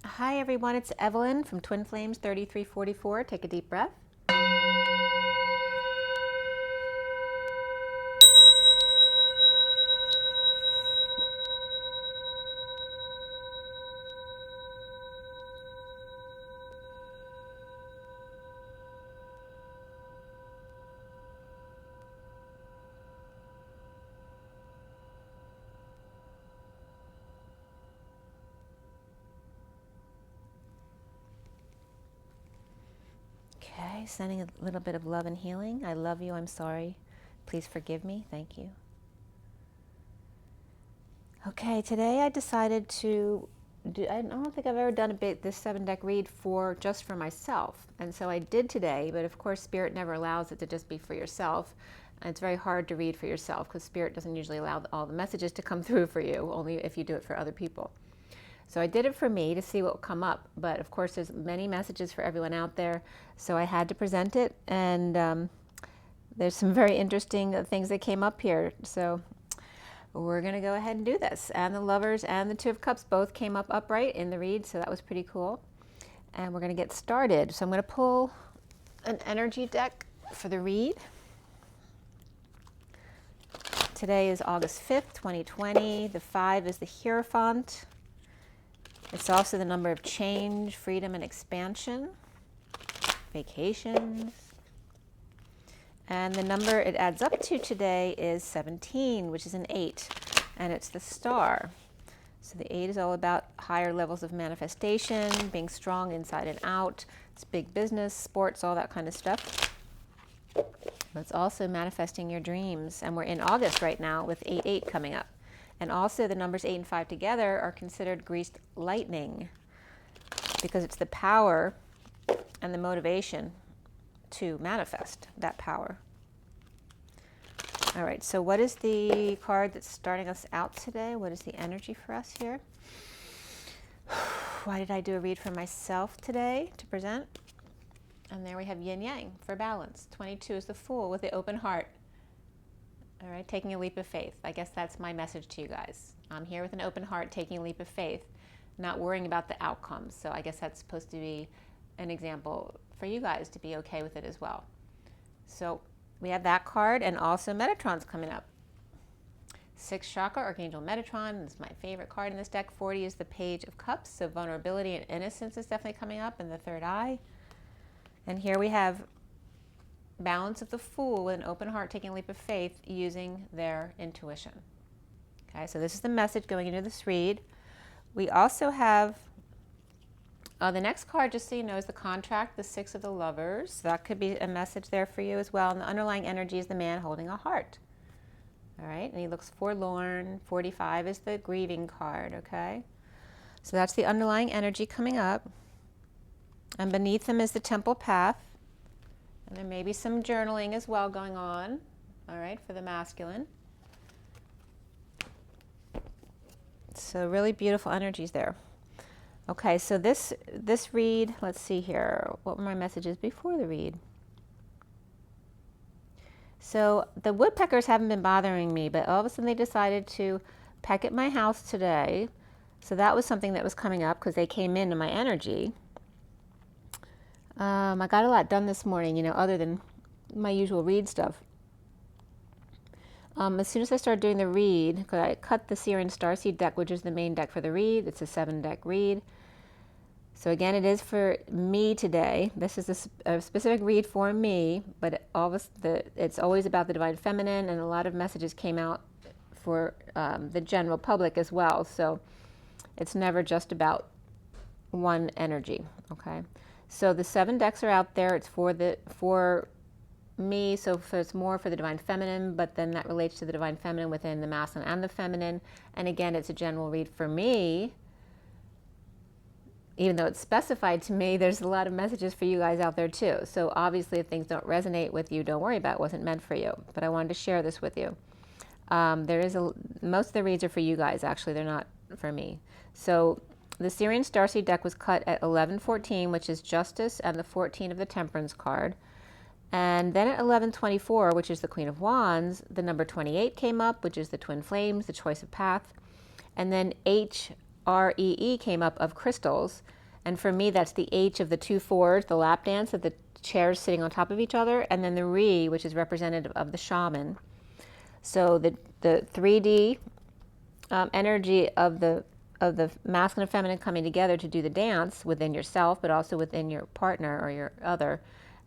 Hi everyone, it's Evelyn from Twin Flames 3344. Take a deep breath. Okay, sending a little bit of love and healing. I love you, I'm sorry. Please forgive me, thank you. Okay, today I decided to I don't think I've ever done this 7-deck read just for myself. And so I did today, but of course Spirit never allows it to just be for yourself. And it's very hard to read for yourself because Spirit doesn't usually allow all the messages to come through for you, only if you do it for other people. So I did it for me to see what would come up, but of course there's many messages for everyone out there, so I had to present it, and there's some very interesting things that came up here. So we're going to go ahead and do this. And the Lovers and the Two of Cups both came up upright in the read, so that was pretty cool. And we're going to get started. So I'm going to pull an energy deck for the read. Today is August 5th, 2020. The 5 is the Hierophant. It's also the number of change, freedom, and expansion, vacations. And the number it adds up to today is 17, which is an 8, and it's the Star. So the 8 is all about higher levels of manifestation, being strong inside and out. It's big business, sports, all that kind of stuff. But it's also manifesting your dreams. And we're in August right now with 8-8 coming up. And also the numbers 8 and 5 together are considered greased lightning because it's the power and the motivation to manifest that power. All right, so what is the card that's starting us out today? What is the energy for us here? Why did I do a read for myself today to present? And there we have yin yang for balance. 22 is the Fool with the open heart. All right, taking a leap of faith. I guess that's my message to you guys. I'm here with an open heart, taking a leap of faith, not worrying about the outcomes. So I guess that's supposed to be an example for you guys to be okay with it as well. So we have that card, and also Metatron's coming up. 6th Chakra, Archangel Metatron is my favorite card in this deck. 40 is the Page of Cups, so vulnerability and innocence is definitely coming up in the third eye. And here we have balance of the Fool with an open heart, taking a leap of faith, using their intuition. Okay, so this is the message going into this read. We also have the next card, just so you know, is the Contract, the 6 of the Lovers. That could be a message there for you as well. And the underlying energy is the man holding a heart. All right, and he looks forlorn. 45 is the Grieving card, okay? So that's the underlying energy coming up. And beneath him is the Temple Path. And there may be some journaling as well going on, all right, for the masculine. So really beautiful energies there. Okay, so this read, let's see here. What were my messages before the read? So the woodpeckers haven't been bothering me, but all of a sudden they decided to peck at my house today. So that was something that was coming up because they came into my energy. I got a lot done this morning, you know, other than my usual read stuff. As soon as I started doing the read, because I cut the SIRIAN STARSEED deck, which is the main deck for the read. It's a 7-deck read. So again, it is for me today. This is a specific read for me, but it's always about the Divine Feminine, and a lot of messages came out for the general public as well. So it's never just about one energy, okay? So the 7 decks are out there. It's for me, so it's more for the Divine Feminine, but then that relates to the Divine Feminine within the Masculine and the Feminine. And again, it's a general read for me. Even though it's specified to me, there's a lot of messages for you guys out there too. So obviously if things don't resonate with you, don't worry about it. It wasn't meant for you. But I wanted to share this with you. Most of the reads are for you guys, actually. They're not for me. So the SIRIAN STARSEED deck was cut at 11:14, which is Justice and the 14 of the Temperance card. And then at 11:24, which is the Queen of Wands, the number 28 came up, which is the Twin Flames, the choice of path. And then REE came up of crystals. And for me, that's the H of the 2 4s, the lap dance of the chairs sitting on top of each other, and then the Re, which is representative of the shaman. So the 3D energy of the masculine and feminine coming together to do the dance within yourself, but also within your partner or your other.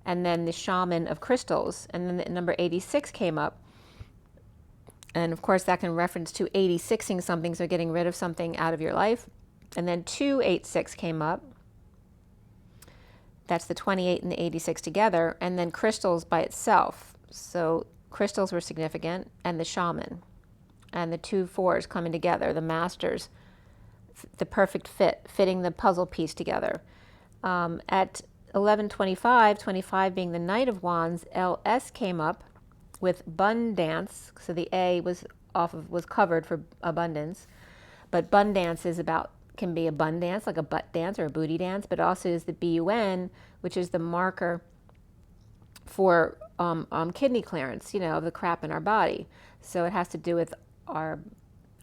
And then the shaman of crystals. And then the number 86 came up. And of course, that can reference to 86ing something, so getting rid of something out of your life. And then 286 came up. That's the 28 and the 86 together. And then crystals by itself. So crystals were significant, and the shaman. And the 2 4s coming together, the masters, the perfect fit, fitting the puzzle piece together. At 11:25, 25 being the Knight of Wands, LS came up with bun dance. So the A was covered for abundance, but bun dance can be a bun dance, like a butt dance or a booty dance, but also is the BUN, which is the marker for kidney clearance, of the crap in our body. So it has to do with our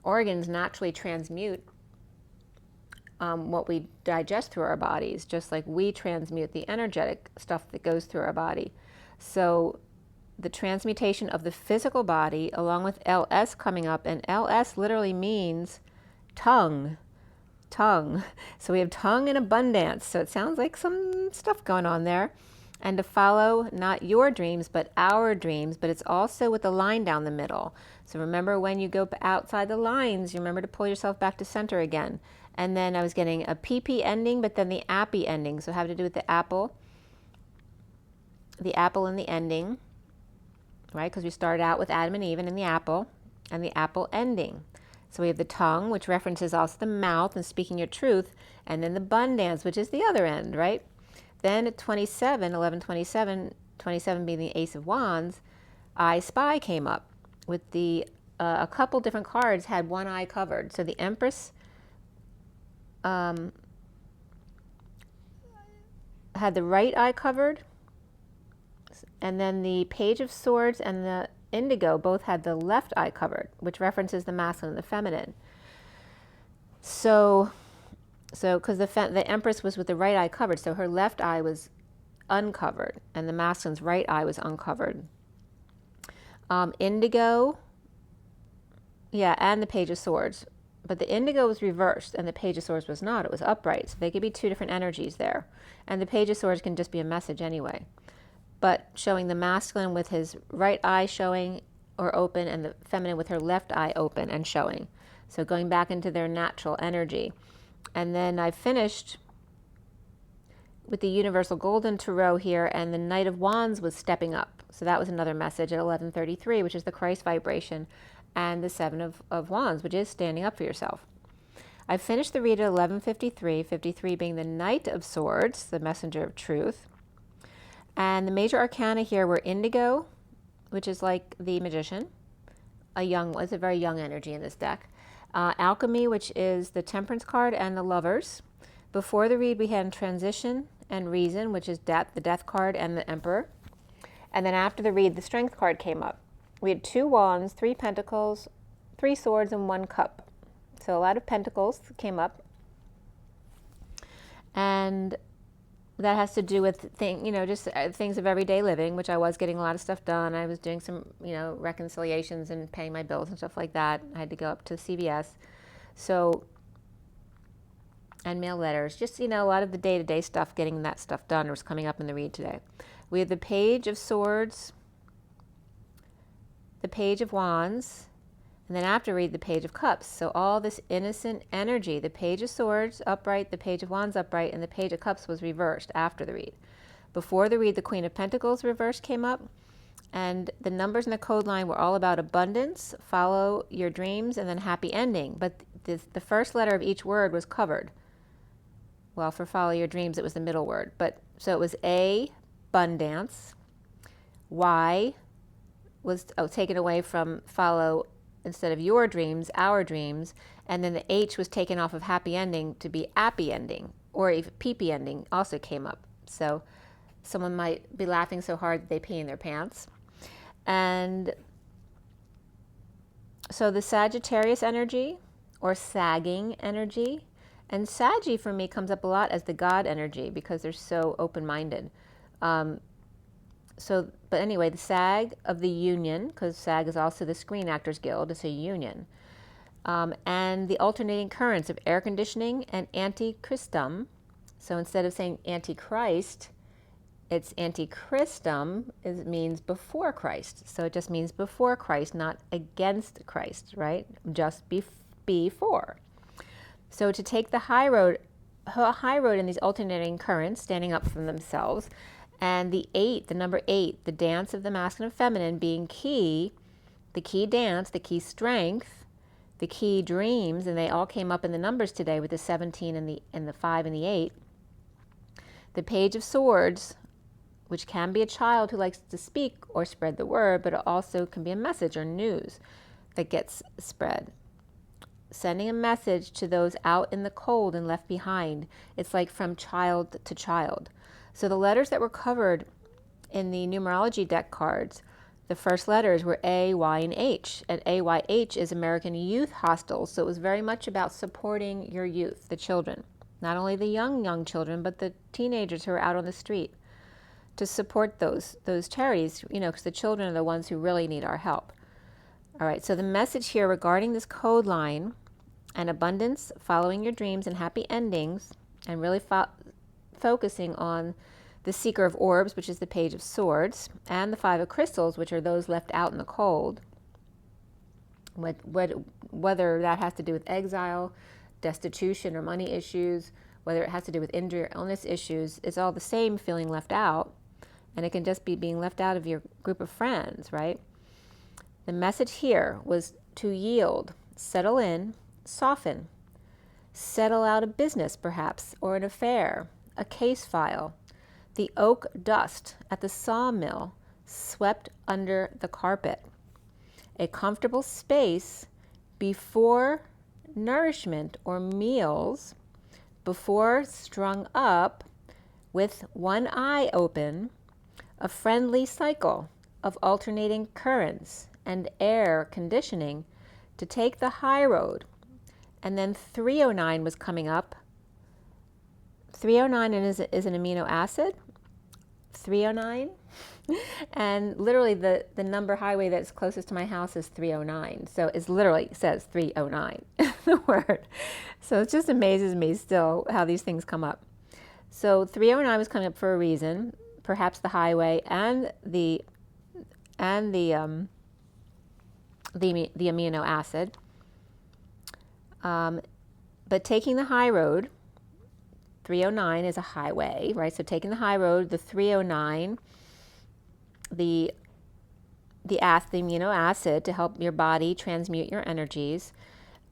organs naturally transmute what we digest through our bodies, just like we transmute the energetic stuff that goes through our body. So the transmutation of the physical body, along with LS coming up, and LS literally means tongue. So we have tongue in abundance. So it sounds like some stuff going on there. And to follow not your dreams, but our dreams, but it's also with the line down the middle. So remember, when you go outside the lines, you remember to pull yourself back to center again. And then I was getting a PP ending, but then the appy ending. So have to do with the apple and the ending, right? Because we started out with Adam and Eve and the apple ending. So we have the tongue, which references also the mouth and speaking your truth, and then the bun dance, which is the other end, right? Then at 11:27, 27 being the Ace of Wands, I Spy came up with a couple different cards had one eye covered. So the Empress had the right eye covered, and then the Page of Swords and the Indigo both had the left eye covered, which references the masculine and the feminine. So because the Empress was with the right eye covered, so her left eye was uncovered, and the masculine's right eye was uncovered. Indigo, and the Page of Swords. But the Indigo was reversed, and the Page of Swords was not. It was upright, so they could be 2 different energies there. And the Page of Swords can just be a message anyway. But showing the masculine with his right eye showing or open, and the feminine with her left eye open and showing. So going back into their natural energy. And then I finished with the Universal Golden Tarot here, and the Knight of Wands was stepping up. So that was another message at 11:33, which is the Christ vibration, and the 7 of Wands, which is standing up for yourself. I finished the read at 11:53, 53 being the Knight of Swords, the messenger of truth. And the major arcana here were Indigo, which is like the Magician. It's a very young energy in this deck. Alchemy, which is the Temperance card, and the Lovers. Before the read, we had Transition and Reason, which is Death, the Death card, and the Emperor. And then after the read, the Strength card came up. We had 2 Wands, 3 Pentacles, 3 Swords, and 1 Cup. So a lot of Pentacles came up. And that has to do with just things of everyday living, which I was getting a lot of stuff done. I was doing some, reconciliations and paying my bills and stuff like that. I had to go up to CVS. So, and mail letters. Just, a lot of the day-to-day stuff, getting that stuff done was coming up in the read today. We have the Page of Swords, the Page of Wands, and then after read the Page of Cups. So all this innocent energy, the Page of Swords upright, the Page of Wands upright, and the Page of Cups was reversed after the read. Before the read, the Queen of Pentacles reversed came up, and the numbers in the code line were all about abundance, follow your dreams, and then happy ending. But the first letter of each word was covered. Well, for follow your dreams, it was the middle word. But so it was A, abundance, Y was taken away from follow instead of your dreams, our dreams, and then the H was taken off of happy ending to be appy ending, or even pee-pee ending also came up. So someone might be laughing so hard that they pee in their pants. And so the Sagittarius energy, or sagging energy. And Saggy for me comes up a lot as the God energy because they're so open-minded. But anyway, the SAG of the union, because SAG is also the Screen Actors Guild, it's a union. And the alternating currents of air conditioning and antichristum. So instead of saying antichrist, it's antichristum. It means before Christ. So it just means before Christ, not against Christ, right? Just before. So to take the high road in these alternating currents, standing up from themselves, and the 8, the number 8, the dance of the masculine and feminine being key, the key dance, the key strength, the key dreams, and they all came up in the numbers today with the 17 and the 5 and the 8. The Page of Swords, which can be a child who likes to speak or spread the word, but it also can be a message or news that gets spread. Sending a message to those out in the cold and left behind. It's like from child to child. So the letters that were covered in the numerology deck cards, the first letters were A, Y, and H. And AYH is American Youth Hostels. So it was very much about supporting your youth, the children. Not only the young children, but the teenagers who are out on the street. To support those charities, because the children are the ones who really need our help. All right, so the message here regarding this code line and abundance, following your dreams and happy endings, and really focusing on the Seeker of Orbs, which is the Page of Swords, and the 5 of Crystals, which are those left out in the cold. Whether that has to do with exile, destitution, or money issues, whether it has to do with injury or illness issues, it's all the same feeling left out. And it can just be being left out of your group of friends, right? The message here was to yield, settle in, soften, settle out a business perhaps, or an affair, a case file, the oak dust at the sawmill swept under the carpet, a comfortable space before nourishment or meals, before strung up with one eye open, a friendly cycle of alternating currents and air conditioning to take the high road. And then 309 was coming up. 309 is an amino acid. 309. And literally the number highway that's closest to my house is 309. So it literally says 309, the word. So it just amazes me still how these things come up. So 309 was coming up for a reason, perhaps the highway and the amino acid. But taking the high road, 309 is a highway, right? So taking the high road, the 309, the amino acid to help your body transmute your energies.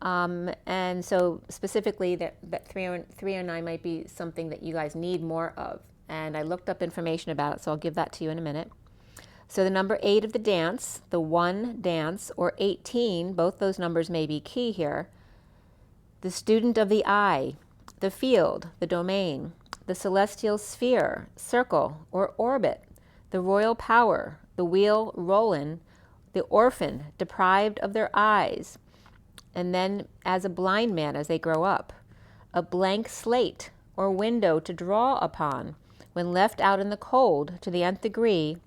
And so specifically that 309 might be something that you guys need more of. And I looked up information about it, so I'll give that to you in a minute. So the number 8 of the dance, the 1 dance, or 18, both those numbers may be key here. The student of the eye, the field, the domain, the celestial sphere, circle, or orbit, the royal power, the wheel rolling, the orphan deprived of their eyes, and then as a blind man as they grow up, a blank slate or window to draw upon when left out in the cold to the nth degree,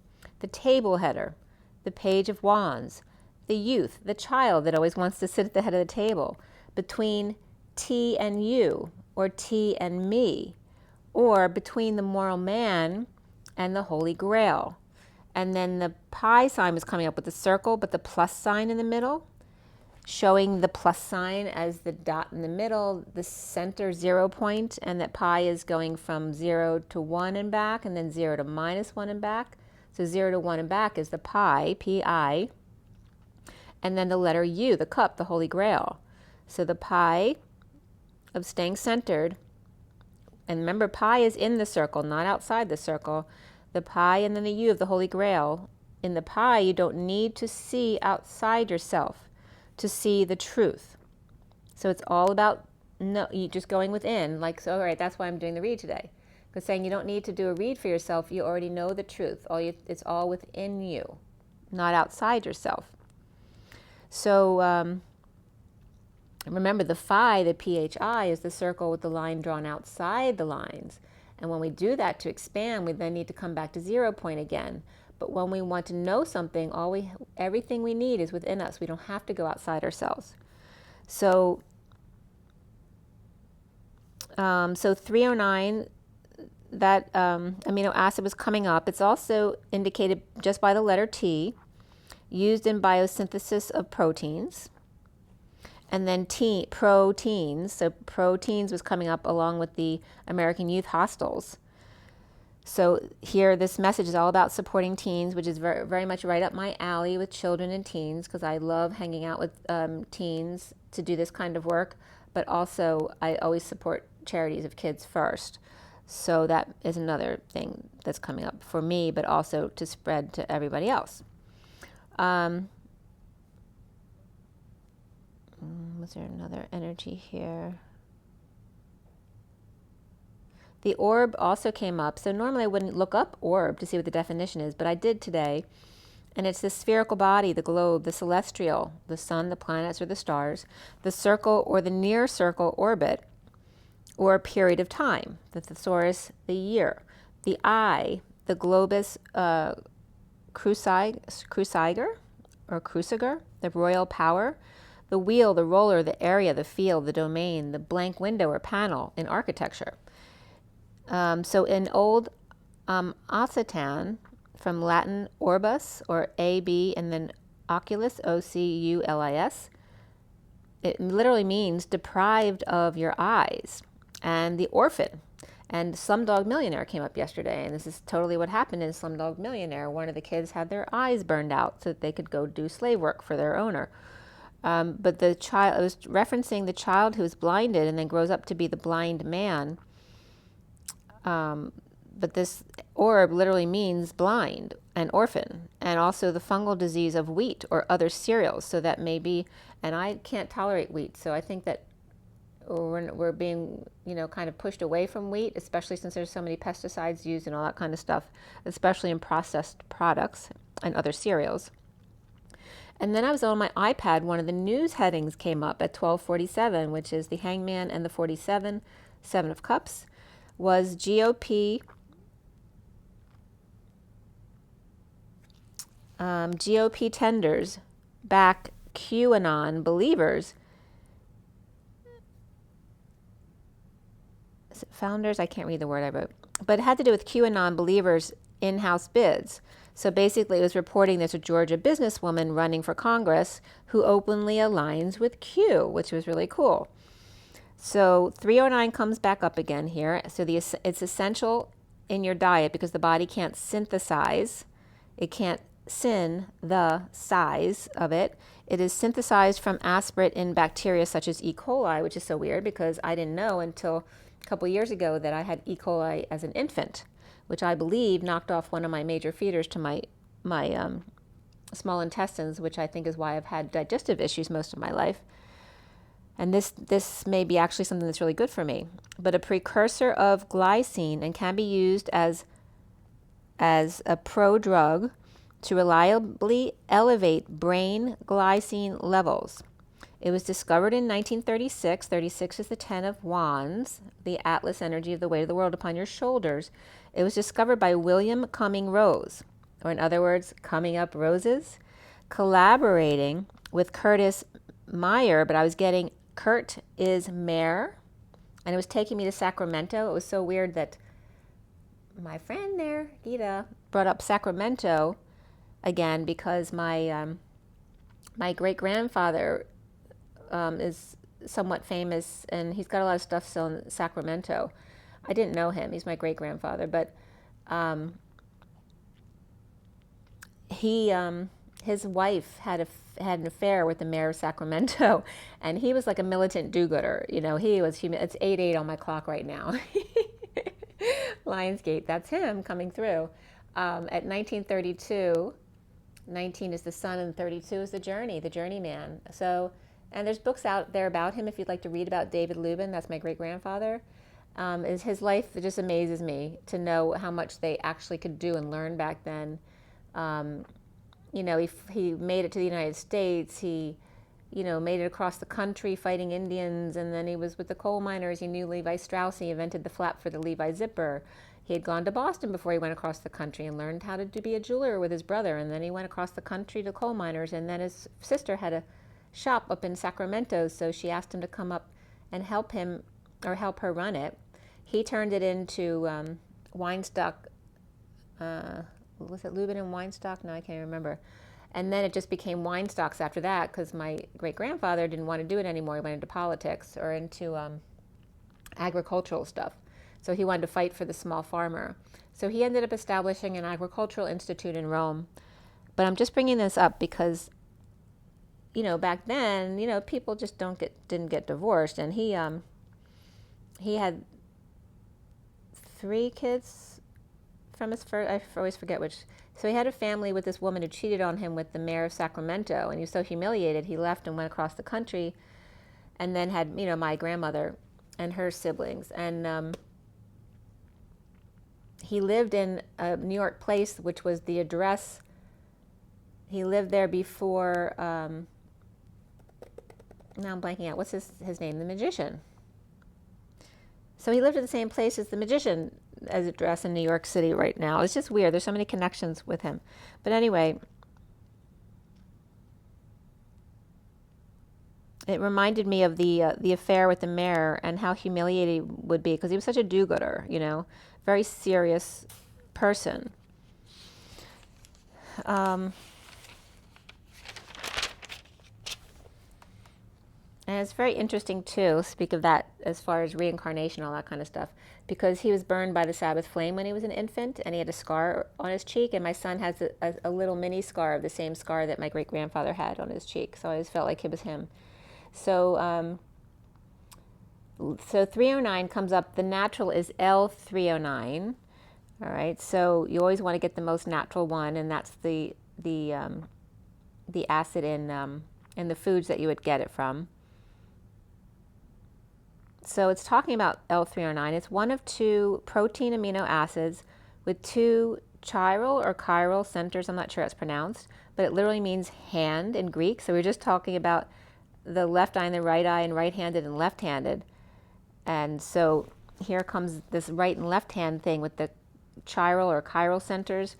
the table header, the page of wands, the youth, the child that always wants to sit at the head of the table, between T and you, or T and me, or between the moral man and the Holy Grail. And then the pi sign was coming up with the circle, but the plus sign in the middle, showing the plus sign as the dot in the middle, the center 0 point, and that pi is going from 0 to 1 and back, and then 0 to -1 and back. So 0 to 1 and back is the pi, P-I, and then the letter U, the cup, the Holy Grail. So the pi of staying centered, and remember pi is in the circle, not outside the circle. The pi and then the U of the Holy Grail. In the pi, you don't need to see outside yourself to see the truth. So it's all about you just going within, like, so all right, that's why I'm doing the read today. Because saying you don't need to do a read for yourself, you already know the truth. It's all within you, not outside yourself. So Remember, the phi, the PHI, is the circle with the line drawn outside the lines. And when we do that to expand, we then need to come back to 0 point again. But when we want to know something, everything we need is within us. We don't have to go outside ourselves. So 309, that amino acid was coming up. It's also indicated just by the letter T, used in biosynthesis of proteins. And then proteins, so proteins was coming up along with the American Youth Hostels. So here, this message is all about supporting teens, which is very, very much right up my alley with children and teens, because I love hanging out with teens to do this kind of work. But also, I always support charities of kids first. So that is another thing that's coming up for me, but also to spread to everybody else. Was there another energy here? The orb also came up. So normally I wouldn't look up orb to see what the definition is, but I did today. And it's the spherical body, the globe, the celestial, the sun, the planets, or the stars, the circle or the near circle orbit, or a period of time, the thesaurus, the year, the eye, the globus cruciger, the royal power, the wheel, the roller, the area, the field, the domain, the blank window or panel in architecture. So in old Occitan, from Latin orbus, or A-B, and then oculus, O-C-U-L-I-S, it literally means deprived of your eyes. And the orphan. And Slumdog Millionaire came up yesterday, and this is totally what happened in Slumdog Millionaire. One of the kids had their eyes burned out so that they could go do slave work for their owner. But the child, I was referencing the child who is blinded and then grows up to be the blind man. But this orb literally means blind and orphan, and also the fungal disease of wheat or other cereals. So that may be, and I can't tolerate wheat, so I think that we're being, kind of pushed away from wheat, especially since there's so many pesticides used and all that kind of stuff, especially in processed products and other cereals. And then I was on my iPad, one of the news headings came up at 12:47, which is the Hangman and the 47, 7 of Cups, was GOP tenders back QAnon believers. Is it founders? I can't read the word I wrote. But it had to do with QAnon believers' in-house bids. So basically it was reporting there's a Georgia businesswoman running for Congress who openly aligns with Q, which was really cool. So 309 comes back up again here. So it's essential in your diet because the body can't synthesize. It can't syn the size of it. It is synthesized from aspirate in bacteria such as E. coli, which is so weird because I didn't know until a couple years ago that I had E. coli as an infant, which I believe knocked off one of my major feeders to my small intestines, which I think is why I've had digestive issues most of my life. And this may be actually something that's really good for me, but a precursor of glycine and can be used as a pro-drug to reliably elevate brain glycine levels. It was discovered in 1936. 36 is the 10 of Wands, the Atlas energy of the weight of the world upon your shoulders. It was discovered by William Cumming Rose, or in other words, Coming Up Roses, collaborating with Curtis Meyer, but I was getting Kurt is Mayer, and it was taking me to Sacramento. It was so weird that my friend there, Gita, brought up Sacramento again because my great-grandfather is somewhat famous, and he's got a lot of stuff still in Sacramento. I didn't know him. He's my great-grandfather, but his wife had an affair with the mayor of Sacramento, and he was like a militant do-gooder. He was human. It's 8:08 on my clock right now. Lionsgate, that's him coming through. At 1932, 19 is the sun and 32 is the journeyman. So, and there's books out there about him if you'd like to read about David Lubin. That's my great-grandfather. His life just amazes me to know how much they actually could do and learn back then. He made it to the United States. He made it across the country fighting Indians, and then he was with the coal miners. He knew Levi Strauss. He invented the flap for the Levi zipper. He had gone to Boston before he went across the country and learned how to be a jeweler with his brother, and then he went across the country to coal miners, and then his sister had a shop up in Sacramento, so she asked him to come up and help him, or help her run it. He turned it into Weinstock, was it Lubin and Weinstock? No, I can't remember. And then it just became Weinstocks after that, because my great-grandfather didn't want to do it anymore. He went into politics or into agricultural stuff. So he wanted to fight for the small farmer. So he ended up establishing an agricultural institute in Rome. But I'm just bringing this up because, back then, people just didn't get divorced. And he had 3 kids from his first, I always forget which. So he had a family with this woman who cheated on him with the mayor of Sacramento, and he was so humiliated, he left and went across the country, and then had, my grandmother and her siblings. And he lived in a New York place, which was the address. He lived there before, now I'm blanking out, what's his name? The magician. So he lived at the same place as the magician, as address in New York City right now. It's just weird. There's so many connections with him. But anyway, it reminded me of the affair with the mayor and how humiliated he would be, because he was such a do-gooder, very serious person. And it's very interesting, too, speak of that as far as reincarnation, all that kind of stuff, because he was burned by the Sabbath flame when he was an infant, and he had a scar on his cheek, and my son has a little mini scar of the same scar that my great-grandfather had on his cheek, so I always felt like it was him. So 309 comes up. The natural is L309, all right? So you always want to get the most natural one, and that's the acid in the foods that you would get it from. So it's talking about L309. It's one of 2 protein amino acids with 2 chiral or chiral centers. I'm not sure how it's pronounced, but it literally means hand in Greek. So we're just talking about the left eye and the right eye, and right-handed and left-handed. And so here comes this right and left-hand thing with the chiral or chiral centers.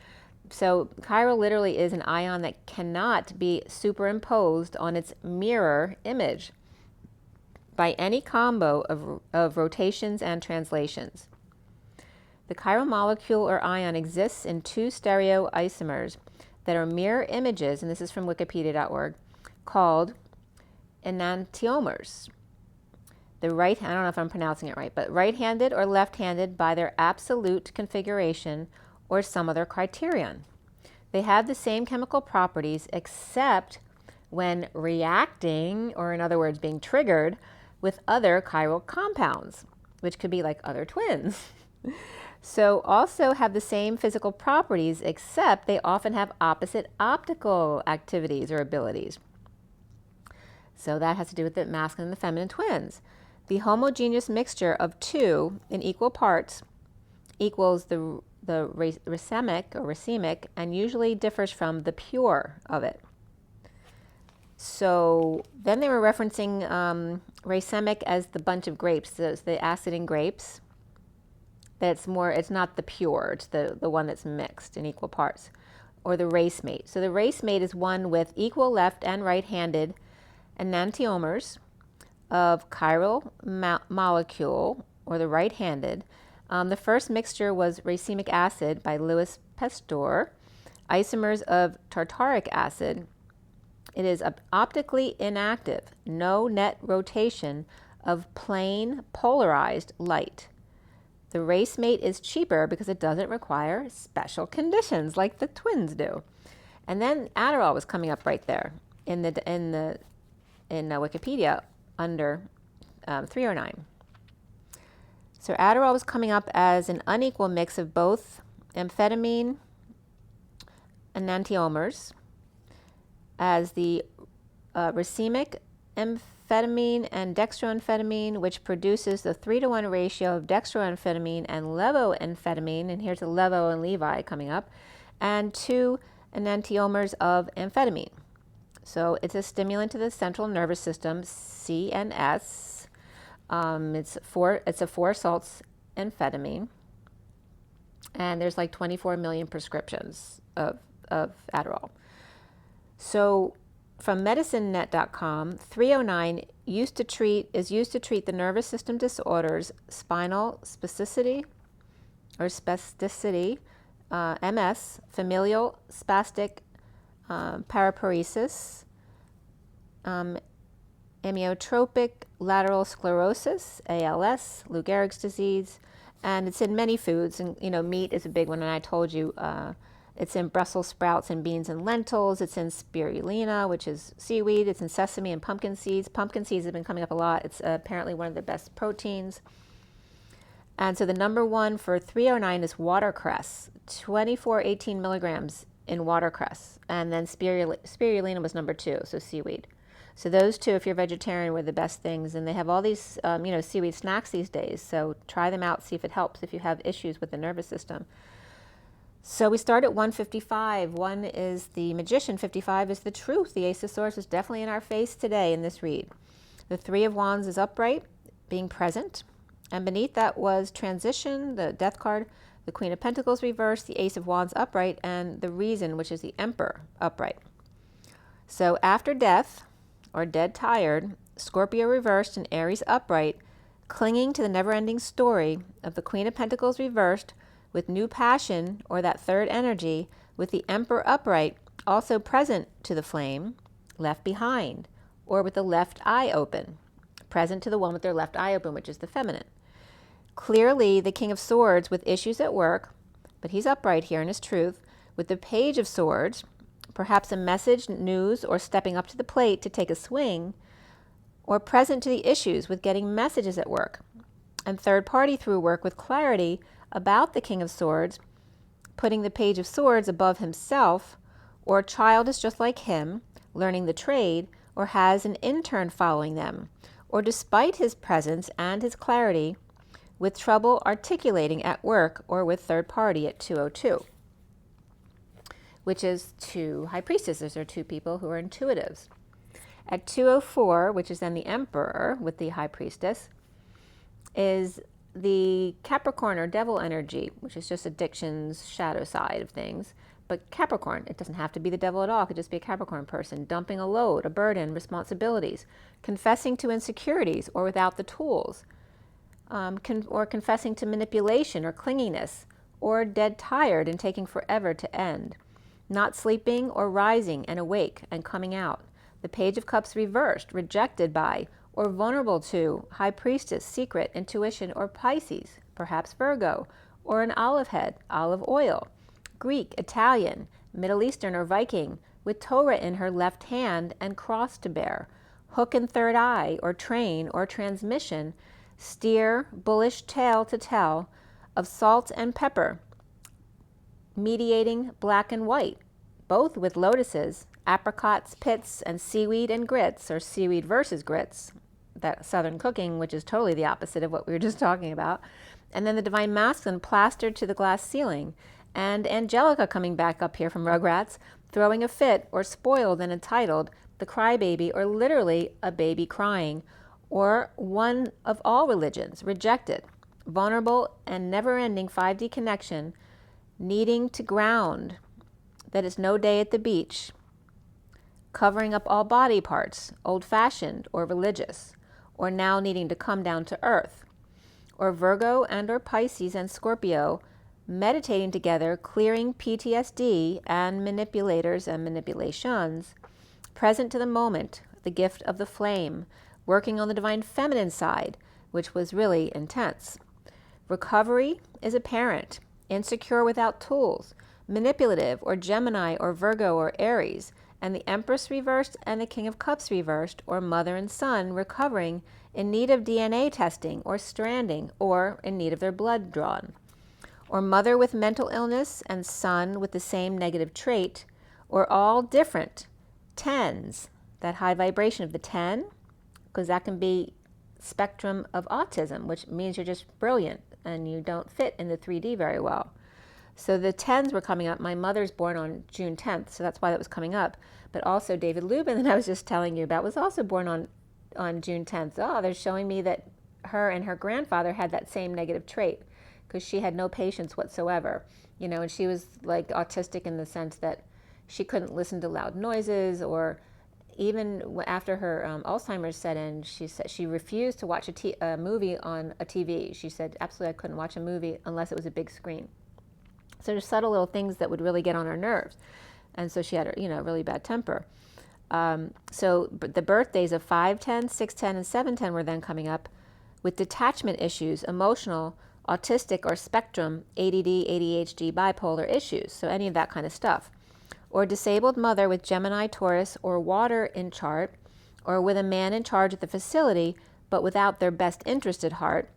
So chiral literally is an ion that cannot be superimposed on its mirror image by any combo of rotations and translations. The chiral molecule or ion exists in 2 stereoisomers that are mirror images, and this is from wikipedia.org, called enantiomers. I don't know if I'm pronouncing it right, but right-handed or left-handed by their absolute configuration or some other criterion. They have the same chemical properties except when reacting, or in other words, being triggered with other chiral compounds, which could be like other twins. So also have the same physical properties, except they often have opposite optical activities or abilities. So that has to do with the masculine and the feminine twins. The homogeneous mixture of 2 in equal parts equals the racemic and usually differs from the pure of it. So then they were referencing racemic as the bunch of grapes, so it's the acid in grapes. It's not the pure, it's the one that's mixed in equal parts, or the race mate. So the race mate is one with equal left and right-handed enantiomers of chiral molecule, or the right-handed. The first mixture was racemic acid by Louis Pasteur, isomers of tartaric acid. It is optically inactive, no net rotation of plain polarized light. The race mate is cheaper because it doesn't require special conditions like the twins do. And then Adderall was coming up right there in Wikipedia under 309. So Adderall was coming up as an unequal mix of both amphetamine enantiomers, as the racemic amphetamine and dextroamphetamine, which produces the 3-to-1 ratio of dextroamphetamine and levoamphetamine, and here's the levo and levi coming up, and 2 enantiomers of amphetamine. So it's a stimulant to the central nervous system, CNS. It's a 4 salts amphetamine. And there's like 24 million prescriptions of Adderall. So from medicinenet.com, 309 is used to treat the nervous system disorders, spinal spasticity, MS, familial spastic paraparesis, amyotrophic lateral sclerosis, ALS, Lou Gehrig's disease, and it's in many foods. And meat is a big one. And I told you it's in Brussels sprouts and beans and lentils. It's in spirulina, which is seaweed. It's in sesame and pumpkin seeds. Pumpkin seeds have been coming up a lot. It's apparently one of the best proteins. And so the number one for 309 is watercress, 18 milligrams in watercress. And then spirulina was number 2, so seaweed. So those 2, if you're vegetarian, were the best things. And they have all these, seaweed snacks these days. So try them out, see if it helps if you have issues with the nervous system. So we start at 155. 1 is the magician. 55 is the truth. The Ace of Swords is definitely in our face today in this read. The 3 of Wands is upright, being present. And beneath that was transition, the death card, the Queen of Pentacles reversed, the Ace of Wands upright, and the reason, which is the Emperor upright. So after death, or dead tired, Scorpio reversed and Aries upright, clinging to the never-ending story of the Queen of Pentacles reversed with new passion, or that third energy, with the Emperor upright, also present to the flame, left behind, or with the left eye open, present to the one with their left eye open, which is the feminine. Clearly, the King of Swords with issues at work, but he's upright here in his truth, with the Page of Swords, perhaps a message, news, or stepping up to the plate to take a swing, or present to the issues with getting messages at work, and third party through work with clarity about the King of Swords, putting the Page of Swords above himself, or a child is just like him, learning the trade, or has an intern following them, or despite his presence and his clarity, with trouble articulating at work or with third party at 202, which is 2 high priestesses, or 2 people who are intuitives. At 204, which is then the Emperor with the high priestess, is the Capricorn or devil energy, which is just addiction's shadow side of things. But Capricorn, it doesn't have to be the devil at all. It could just be a Capricorn person dumping a load, a burden, responsibilities, confessing to insecurities or without the tools, or confessing to manipulation or clinginess, or dead tired and taking forever to end, not sleeping or rising and awake and coming out. The Page of Cups reversed, rejected by, or vulnerable to, High Priestess, Secret, Intuition, or Pisces, perhaps Virgo, or an olive head, olive oil, Greek, Italian, Middle Eastern, or Viking, with Torah in her left hand and cross to bear, hook and third eye, or train, or transmission, steer, bullish tale to tell, of salt and pepper, mediating black and white, both with lotuses, apricots, pits, and seaweed and grits, or seaweed versus grits, that Southern cooking, which is totally the opposite of what we were just talking about. And then the Divine Masculine plastered to the glass ceiling, and Angelica coming back up here from Rugrats, throwing a fit, or spoiled and entitled, the crybaby, or literally a baby crying, or one of all religions, rejected, vulnerable and never-ending 5D connection, needing to ground, that is no day at the beach, covering up all body parts, old-fashioned or religious, or now needing to come down to earth, or Virgo and or Pisces and Scorpio meditating together, clearing PTSD and manipulators and manipulations, present to the moment, the gift of the flame, working on the divine feminine side, which was really intense. Recovery is apparent, insecure without tools, manipulative, or Gemini, or Virgo, or Aries, and the Empress reversed and the King of Cups reversed, or mother and son recovering, in need of DNA testing, or stranding, or in need of their blood drawn, or mother with mental illness and son with the same negative trait, or all different. 10s, that high vibration of the 10, because that can be spectrum of autism, which means you're just brilliant and you don't fit in the 3D very well. So the 10s were coming up. My mother's born on June 10th, so that's why that was coming up. But also David Lubin, that I was just telling you about, was also born on June 10th. Oh, they're showing me that her and her grandfather had that same negative trait, because she had no patience whatsoever. You know, and she was like autistic in the sense that she couldn't listen to loud noises, or even after her Alzheimer's set in, she said she refused to watch a movie on a TV. She said, absolutely, I couldn't watch a movie unless it was a big screen. So there's subtle little things that would really get on her nerves. And so she had, a really bad temper. So the birthdays of 510, 610, and 710 were then coming up with detachment issues, emotional, autistic or spectrum, ADD, ADHD, bipolar issues. So any of that kind of stuff. Or disabled mother with Gemini, Taurus, or water in chart, or with a man in charge at the facility, but without their best interest at heart,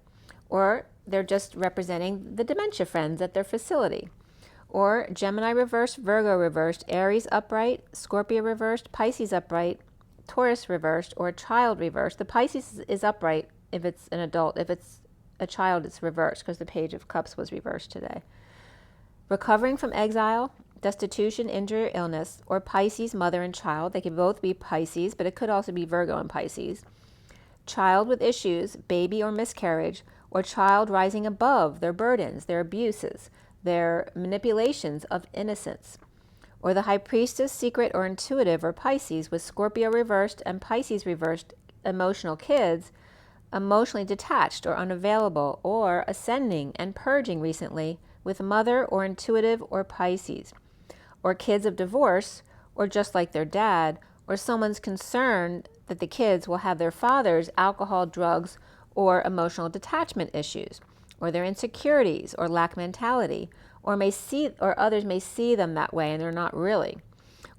or they're just representing the dementia friends at their facility. Or Gemini reversed, Virgo reversed, Aries upright, Scorpio reversed, Pisces upright, Taurus reversed, or a child reversed. The Pisces is upright if it's an adult. If it's a child, it's reversed, because the Page of Cups was reversed today. Recovering from exile, destitution, injury, or illness, or Pisces, mother and child. They could both be Pisces, but it could also be Virgo and Pisces. Child with issues, baby or miscarriage, or child rising above their burdens, their abuses, their manipulations of innocence. Or the high priestess, secret or intuitive, or Pisces, with Scorpio reversed and Pisces reversed, emotional kids, emotionally detached or unavailable, or ascending and purging recently with mother or intuitive or Pisces. Or kids of divorce, or just like their dad, or someone's concerned that the kids will have their father's alcohol, drugs, or emotional detachment issues, or their insecurities or lack mentality, or others may see them that way and they're not really.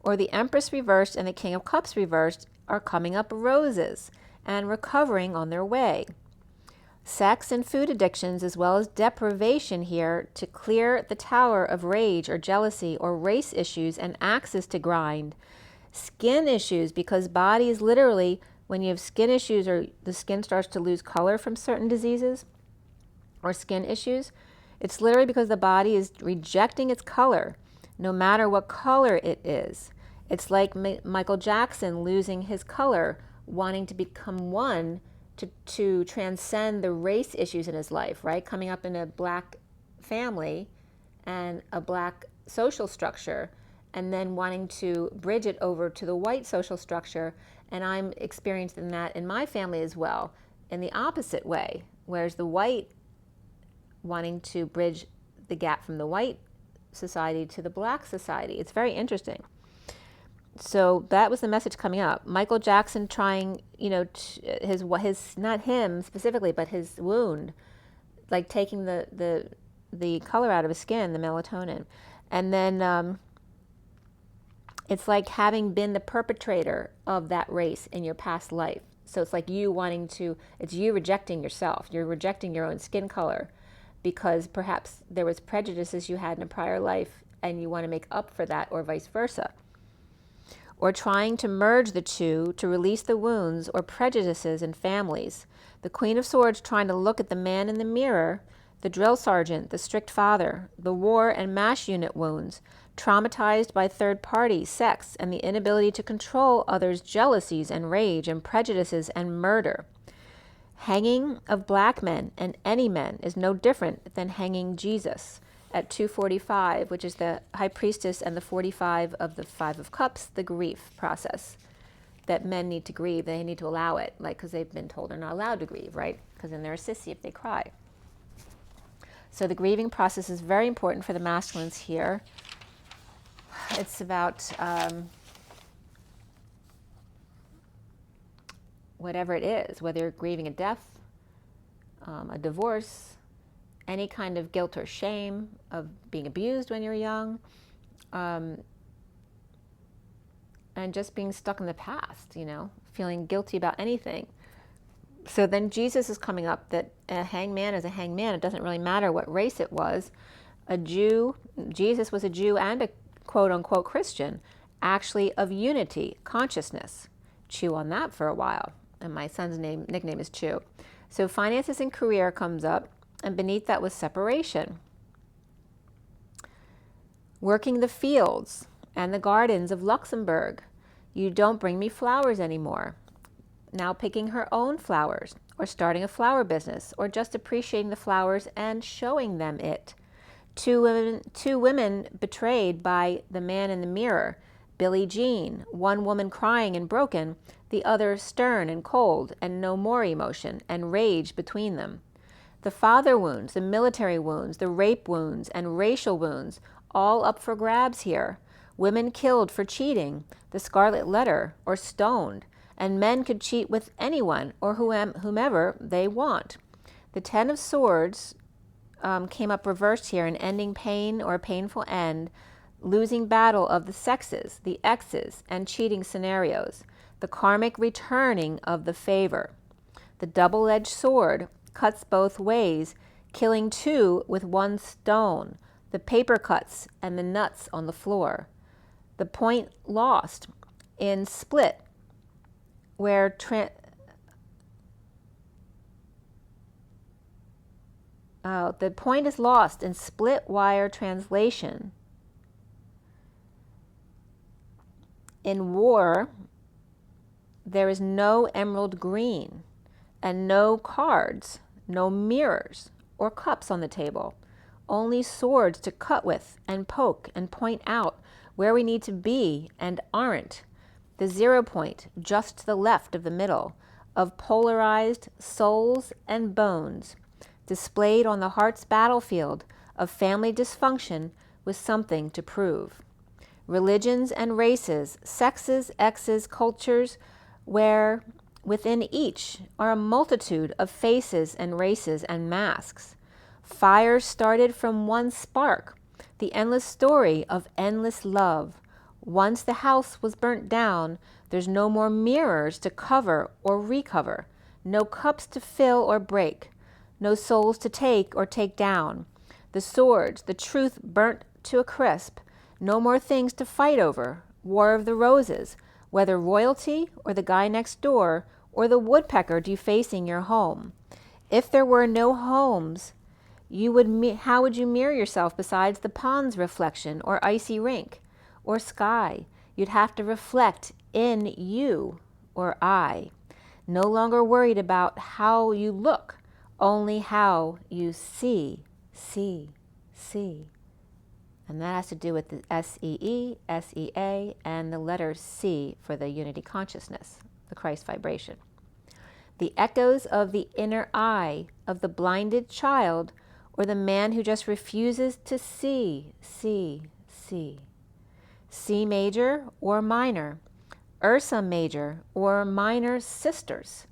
Or the Empress reversed and the King of Cups reversed are coming up roses and recovering on their way. Sex and food addictions, as well as deprivation here to clear the tower of rage or jealousy or race issues and axes to grind. Skin issues, because body is literally, when you have skin issues or the skin starts to lose color from certain diseases or skin issues, it's literally because the body is rejecting its color, no matter what color it is. It's like Michael Jackson losing his color, wanting to become one, to transcend the race issues in his life, right? Coming up in a black family and a black social structure, and then wanting to bridge it over to the white social structure. And I'm experiencing that in my family as well, in the opposite way, whereas the white wanting to bridge the gap from the white society to the black society. It's very interesting. So that was the message coming up. Michael Jackson trying, his not him specifically, but his wound, like taking the color out of his skin, the melatonin. And then it's like having been the perpetrator of that race in your past life. So it's like it's you rejecting yourself. You're rejecting your own skin color because perhaps there was prejudices you had in a prior life and you want to make up for that, or vice versa. Or trying to merge the two to release the wounds or prejudices in families. The Queen of Swords trying to look at the man in the mirror, the drill sergeant, the strict father, the war and MASH unit wounds, traumatized by third party, sex, and the inability to control others' jealousies and rage and prejudices and murder. Hanging of black men and any men is no different than hanging Jesus at 245, which is the high priestess and the 45 of the 5 of Cups, the grief process. That men need to grieve, they need to allow it, because they've been told they're not allowed to grieve, right? Because then they're a sissy if they cry. So the grieving process is very important for the masculines here. It's about whatever it is, whether you're grieving a death, a divorce, any kind of guilt or shame of being abused when you're young, and just being stuck in the past, feeling guilty about anything. So then Jesus is coming up, that a hangman is a hangman. It doesn't really matter what race it was. A Jew, Jesus was a Jew and a quote-unquote Christian, actually of unity, consciousness. Chew on that for a while. And my son's nickname is Chew. So finances and career comes up, and beneath that was separation. Working the fields and the gardens of Luxembourg. You don't bring me flowers anymore. Now picking her own flowers, or starting a flower business, or just appreciating the flowers and showing them it. Two women betrayed by the man in the mirror. Billie Jean, one woman crying and broken, the other stern and cold, and no more emotion, and rage between them. The father wounds, the military wounds, the rape wounds, and racial wounds, all up for grabs here. Women killed for cheating, the scarlet letter, or stoned, and men could cheat with anyone or whomever they want. The Ten of Swords came up reversed here, an ending pain or a painful end, losing battle of the sexes, the exes, and cheating scenarios, the karmic returning of the favor. The double-edged sword cuts both ways, killing two with one stone, the paper cuts and the nuts on the floor. The point lost in split, where the point is lost in split wire translation. In war, there is no emerald green and no cards, no mirrors or cups on the table, only swords to cut with and poke and point out where we need to be and aren't. The 0 point, just to the left of the middle, of polarized souls and bones, displayed on the heart's battlefield of family dysfunction with something to prove. Religions and races, sexes, exes, cultures, where within each are a multitude of faces and races and masks. Fire started from one spark, the endless story of endless love. Once the house was burnt down, there's no more mirrors to cover or recover, no cups to fill or break, no souls to take or take down. The swords, the truth burnt to a crisp, no more things to fight over, war of the roses, whether royalty or the guy next door or the woodpecker defacing your home. If there were no homes, how would you mirror yourself besides the pond's reflection or icy rink or sky? You'd have to reflect in you or I. No longer worried about how you look, only how you see. And that has to do with the SEE, SEA, and the letter C for the unity consciousness, the Christ vibration. The echoes of the inner eye of the blinded child or the man who just refuses to see. C major or minor, Ursa major or minor sisters,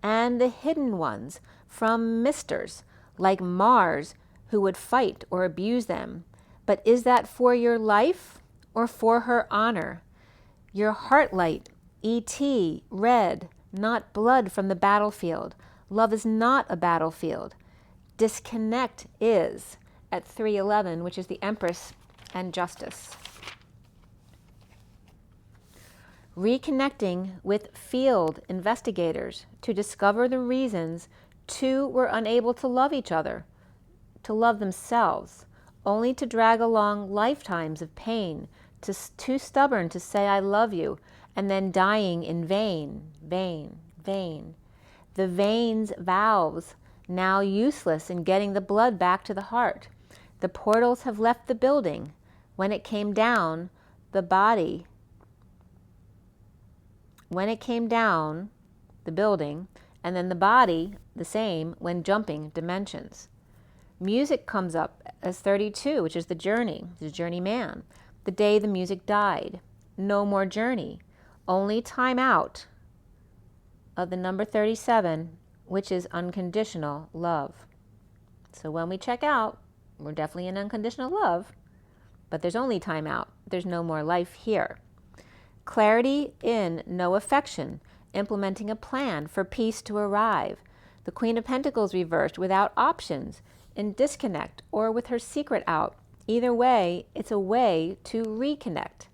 and the hidden ones from misters like Mars who would fight or abuse them. But is that for your life or for her honor? Your heart light, E.T., red, not blood from the battlefield. Love is not a battlefield. Disconnect is at 311, which is the Empress and Justice. Reconnecting with field investigators to discover the reasons two were unable to love each other, to love themselves, only to drag along lifetimes of pain, too stubborn to say I love you, and then dying in vain. The veins, valves, now useless in getting the blood back to the heart. The portals have left the building. When it came down, the building, and then the body, the same, when jumping dimensions. Music comes up as 32, which is the journey man. The day the music died. No more journey. Only time out of the number 37, which is unconditional love. So when we check out, we're definitely in unconditional love, but there's only time out. There's no more life here. Clarity in no affection, implementing a plan for peace to arrive. The Queen of Pentacles reversed without options, in disconnect or with her secret out. Either way, it's a way to reconnect.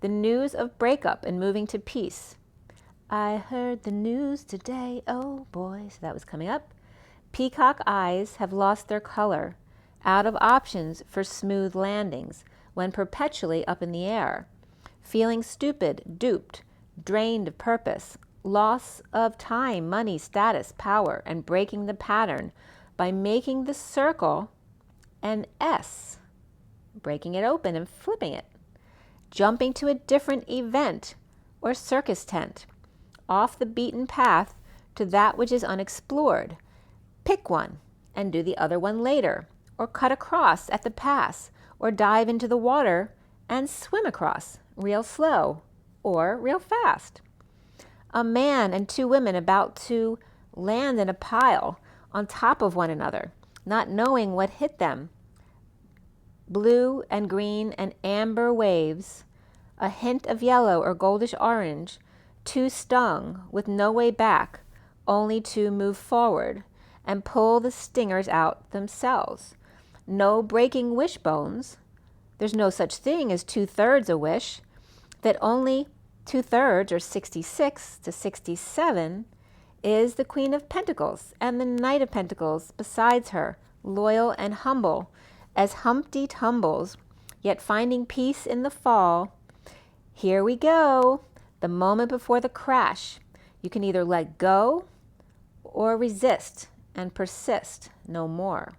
The news of breakup and moving to peace. I heard the news today, oh boy, so that was coming up. Peacock eyes have lost their color, out of options for smooth landings when perpetually up in the air, feeling stupid, duped, drained of purpose, loss of time, money, status, power, and breaking the pattern by making the circle an S, breaking it open and flipping it, jumping to a different event or circus tent, off the beaten path to that which is unexplored. Pick one and do the other one later, or cut across at the pass, or dive into the water and swim across, real slow or real fast. A man and two women about to land in a pile on top of one another, not knowing what hit them. Blue and green and amber waves, a hint of yellow or goldish orange, too stung with no way back, only to move forward and pull the stingers out themselves. No breaking wishbones. There's no such thing as 2/3 a wish. That only 2/3, or 66 to 67, is the Queen of Pentacles and the Knight of Pentacles besides her, loyal and humble as Humpty tumbles, yet finding peace in the fall. Here we go, the moment before the crash. You can either let go or resist and persist no more.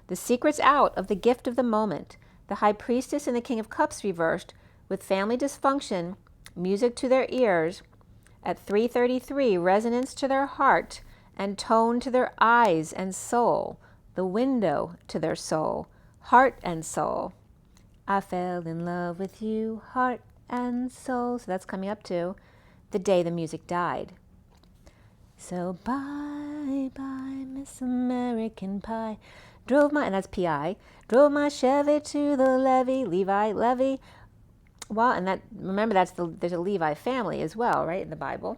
The secret's out of the gift of the moment. The High Priestess and the King of Cups reversed, with family dysfunction, music to their ears, at 3:33, resonance to their heart, and tone to their eyes and soul, the window to their soul, heart and soul. I fell in love with you, heart and soul. So that's coming up to the day the music died. So bye, bye, Miss American Pie. And that's P.I., drove my Chevy to the levee, Levi, levee. Well, and that, remember, there's a Levi family as well, right, in the Bible.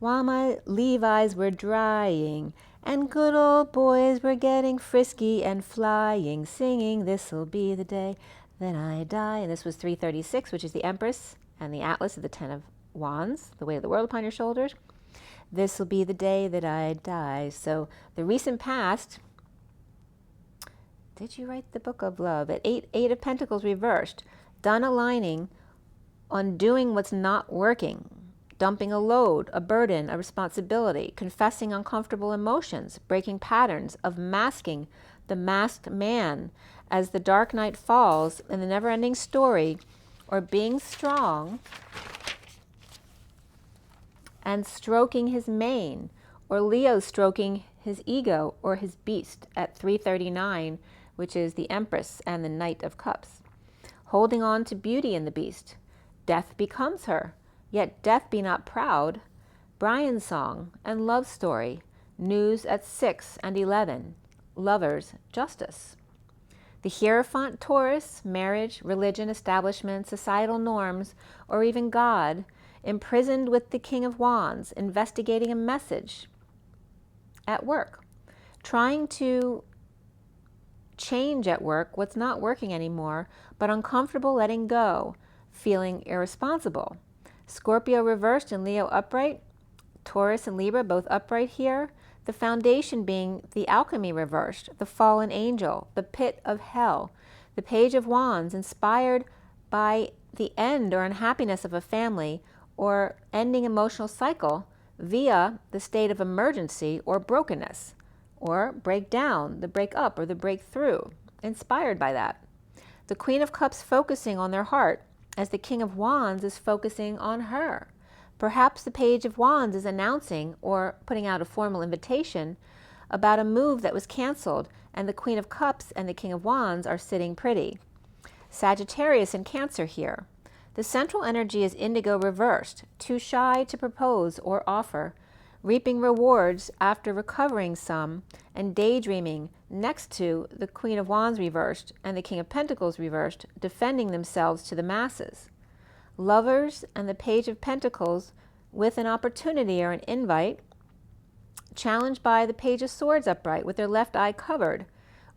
While my Levi's were drying, and good old boys were getting frisky and flying, singing, this'll be the day that I die. And this was 336, which is the Empress and the Atlas of the Ten of Wands, the weight of the world upon your shoulders. This'll be the day that I die. So the recent past, did you write the Book of Love? At eight of Pentacles reversed, done aligning on doing what's not working, dumping a load, a burden, a responsibility, confessing uncomfortable emotions, breaking patterns of masking the masked man as the dark night falls in the never-ending story, or being strong and stroking his mane, or Leo stroking his ego or his beast at 339, which is the Empress and the Knight of Cups. Holding on to beauty in the beast. Death becomes her, yet death be not proud. Brian's song and love story. News at 6 and 11. Lovers, justice. The Hierophant Taurus, marriage, religion, establishment, societal norms, or even God, imprisoned with the King of Wands, investigating a message at work, trying to change at work what's not working anymore, but uncomfortable letting go, feeling irresponsible. Scorpio reversed and Leo upright, Taurus and Libra both upright here. The foundation being the alchemy reversed, the fallen angel, the pit of hell, the Page of Wands, inspired by the end or unhappiness of a family or ending emotional cycle via the state of emergency or brokenness, or breakdown, the breakup or the breakthrough, inspired by that. The Queen of Cups focusing on their heart as the King of Wands is focusing on her. Perhaps the Page of Wands is announcing or putting out a formal invitation about a move that was canceled, and the Queen of Cups and the King of Wands are sitting pretty. Sagittarius and Cancer here. The central energy is indigo reversed, too shy to propose or offer, reaping rewards after recovering some, and daydreaming next to the Queen of Wands reversed and the King of Pentacles reversed, defending themselves to the masses. Lovers and the Page of Pentacles with an opportunity or an invite, challenged by the Page of Swords upright with their left eye covered,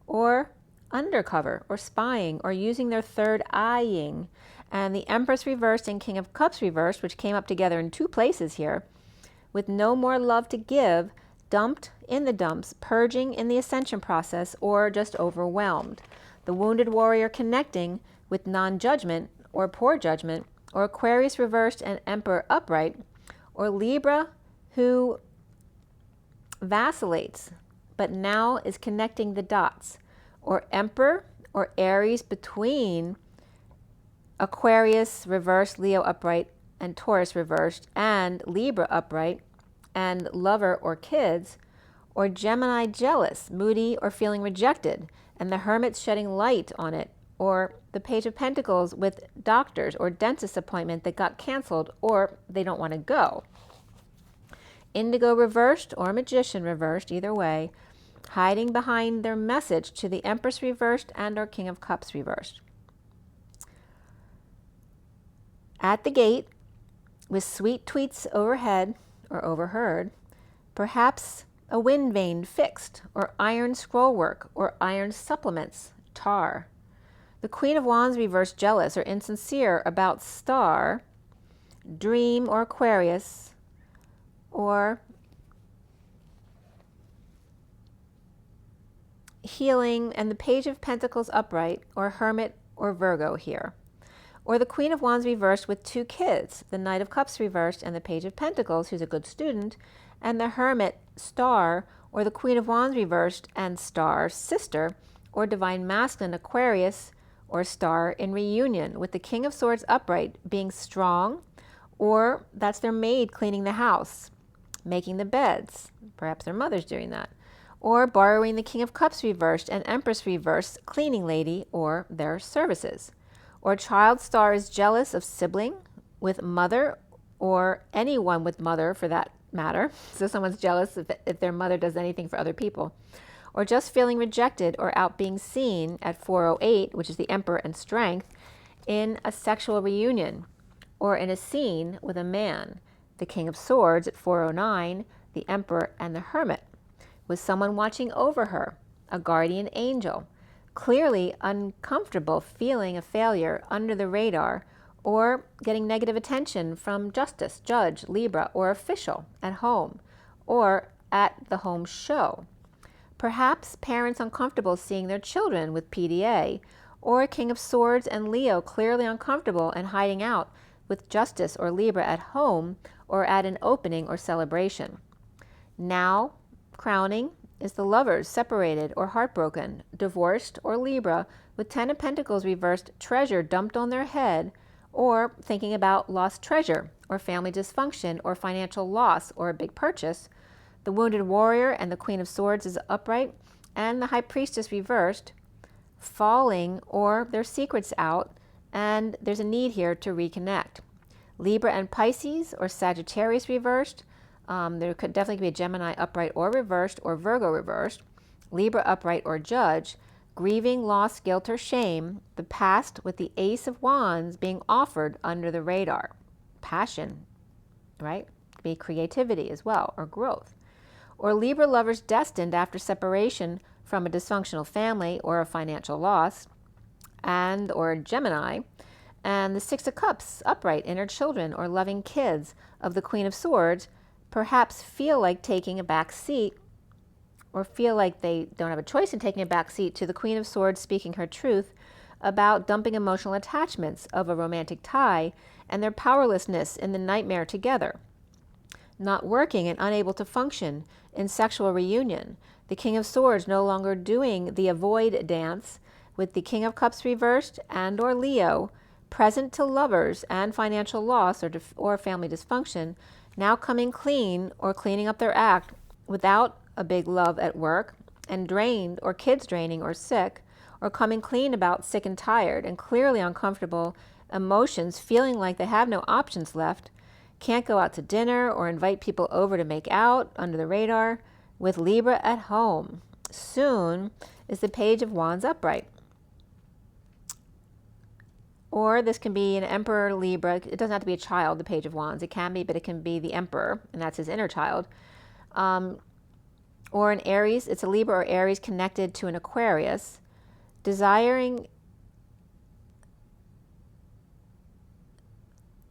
or undercover, or spying, or using their third eyeing. And the Empress reversed and King of Cups reversed, which came up together in two places here, with no more love to give, dumped in the dumps, purging in the ascension process, or just overwhelmed. The wounded warrior connecting with non-judgment or poor judgment, or Aquarius reversed and Emperor upright, or Libra who vacillates but now is connecting the dots, or Emperor or Aries between Aquarius reversed, Leo upright, and Taurus reversed, and Libra upright, and lover or kids, or Gemini jealous, moody, or feeling rejected, and the Hermit shedding light on it, or the Page of Pentacles with doctors or dentist appointment that got canceled, or they don't want to go. Indigo reversed or Magician reversed, either way, hiding behind their message to the Empress reversed and or King of Cups reversed. At the gate, with sweet tweets overhead or overheard, perhaps a wind vane fixed, or iron scroll work, or iron supplements, tar. The Queen of Wands reversed, jealous or insincere about star, dream or Aquarius, or healing, and the Page of Pentacles upright, or Hermit or Virgo here. Or the Queen of Wands reversed with two kids, the Knight of Cups reversed and the Page of Pentacles, who's a good student, and the Hermit star, or the Queen of Wands reversed and star sister, or Divine Masculine Aquarius or star in reunion, with the King of Swords upright being strong, or that's their maid cleaning the house, making the beds, perhaps their mother's doing that, or borrowing the King of Cups reversed and Empress reversed, cleaning lady, or their services. Or child star is jealous of sibling with mother, or anyone with mother for that matter. So someone's jealous if their mother does anything for other people. Or just feeling rejected or out being seen at 408, which is the Emperor and Strength, in a sexual reunion, or in a scene with a man. The King of Swords at 409, the Emperor and the Hermit, with someone watching over her, a guardian angel, clearly uncomfortable feeling a failure under the radar, or getting negative attention from justice, judge, Libra, or official at home, or at the home show. Perhaps parents uncomfortable seeing their children with PDA, or King of Swords and Leo clearly uncomfortable and hiding out with justice or Libra at home or at an opening or celebration. Now, crowning is the lovers separated or heartbroken, divorced, or Libra with 10 of Pentacles reversed, treasure dumped on their head, or thinking about lost treasure or family dysfunction or financial loss or a big purchase. The wounded warrior and the Queen of Swords is upright, and the High Priestess reversed, falling or their secrets out, and there's a need here to reconnect. Libra and Pisces or Sagittarius reversed. There could definitely be a Gemini upright or reversed, or Virgo reversed. Libra upright or Judge, grieving loss, guilt, or shame. The past with the Ace of Wands being offered under the radar. Passion, right? Could be creativity as well, or growth. Or Libra lovers destined after separation from a dysfunctional family or a financial loss, and or Gemini. And the Six of Cups upright, inner children or loving kids of the Queen of Swords, perhaps feel like taking a back seat, or feel like they don't have a choice in taking a back seat to the Queen of Swords speaking her truth about dumping emotional attachments of a romantic tie and their powerlessness in the nightmare together. Not working and unable to function in sexual reunion. The King of Swords no longer doing the avoid dance, with the King of Cups reversed and or Leo, present to lovers and financial loss or family dysfunction, now coming clean or cleaning up their act without a big love at work, and drained or kids draining or sick, or coming clean about sick and tired and clearly uncomfortable emotions, feeling like they have no options left, can't go out to dinner or invite people over to make out under the radar, with Libra at home. Soon is the Page of Wands upright. Or this can be an Emperor Libra. It doesn't have to be a child, the Page of Wands. It can be, but it can be the Emperor, and that's his inner child. Or an Aries. It's a Libra or Aries connected to an Aquarius, desiring,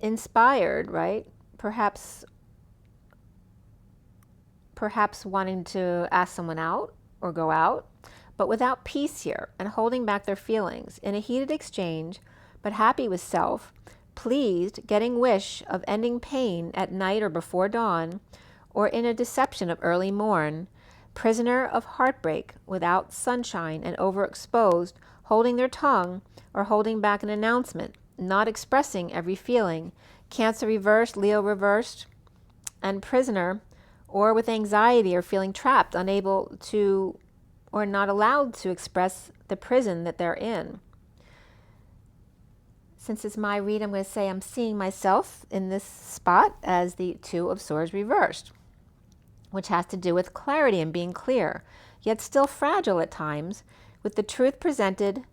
inspired, right? Perhaps perhaps wanting to ask someone out or go out, but without peace here and holding back their feelings in a heated exchange, but happy with self, pleased, getting wish of ending pain at night or before dawn, or in a deception of early morn, prisoner of heartbreak without sunshine and overexposed, holding their tongue or holding back an announcement, not expressing every feeling, Cancer reversed, Leo reversed, and prisoner, or with anxiety or feeling trapped, unable to or not allowed to express the prison that they're in. Since it's my read, I'm going to say I'm seeing myself in this spot as the Two of Swords reversed, which has to do with clarity and being clear, yet still fragile at times, with the truth presented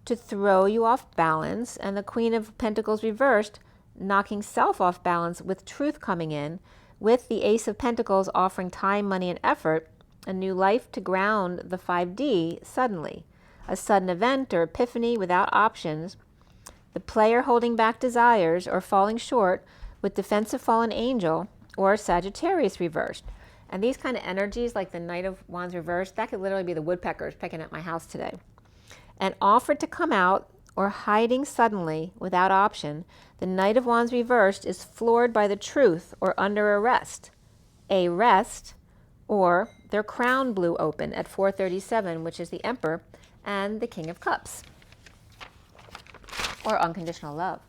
to throw you off balance, and the Queen of Pentacles reversed, knocking self off balance with truth coming in, with the Ace of Pentacles offering time, money, and effort, a new life to ground the 5D suddenly, a sudden event or epiphany without options, the player holding back desires or falling short with defensive fallen angel or Sagittarius reversed. And these kind of energies, like the Knight of Wands reversed, that could literally be the woodpeckers picking at my house today. And offered to come out or hiding suddenly without option, the Knight of Wands reversed is floored by the truth or under arrest. A rest, or their crown blew open at 4:37, which is the Emperor and the King of Cups, or unconditional love.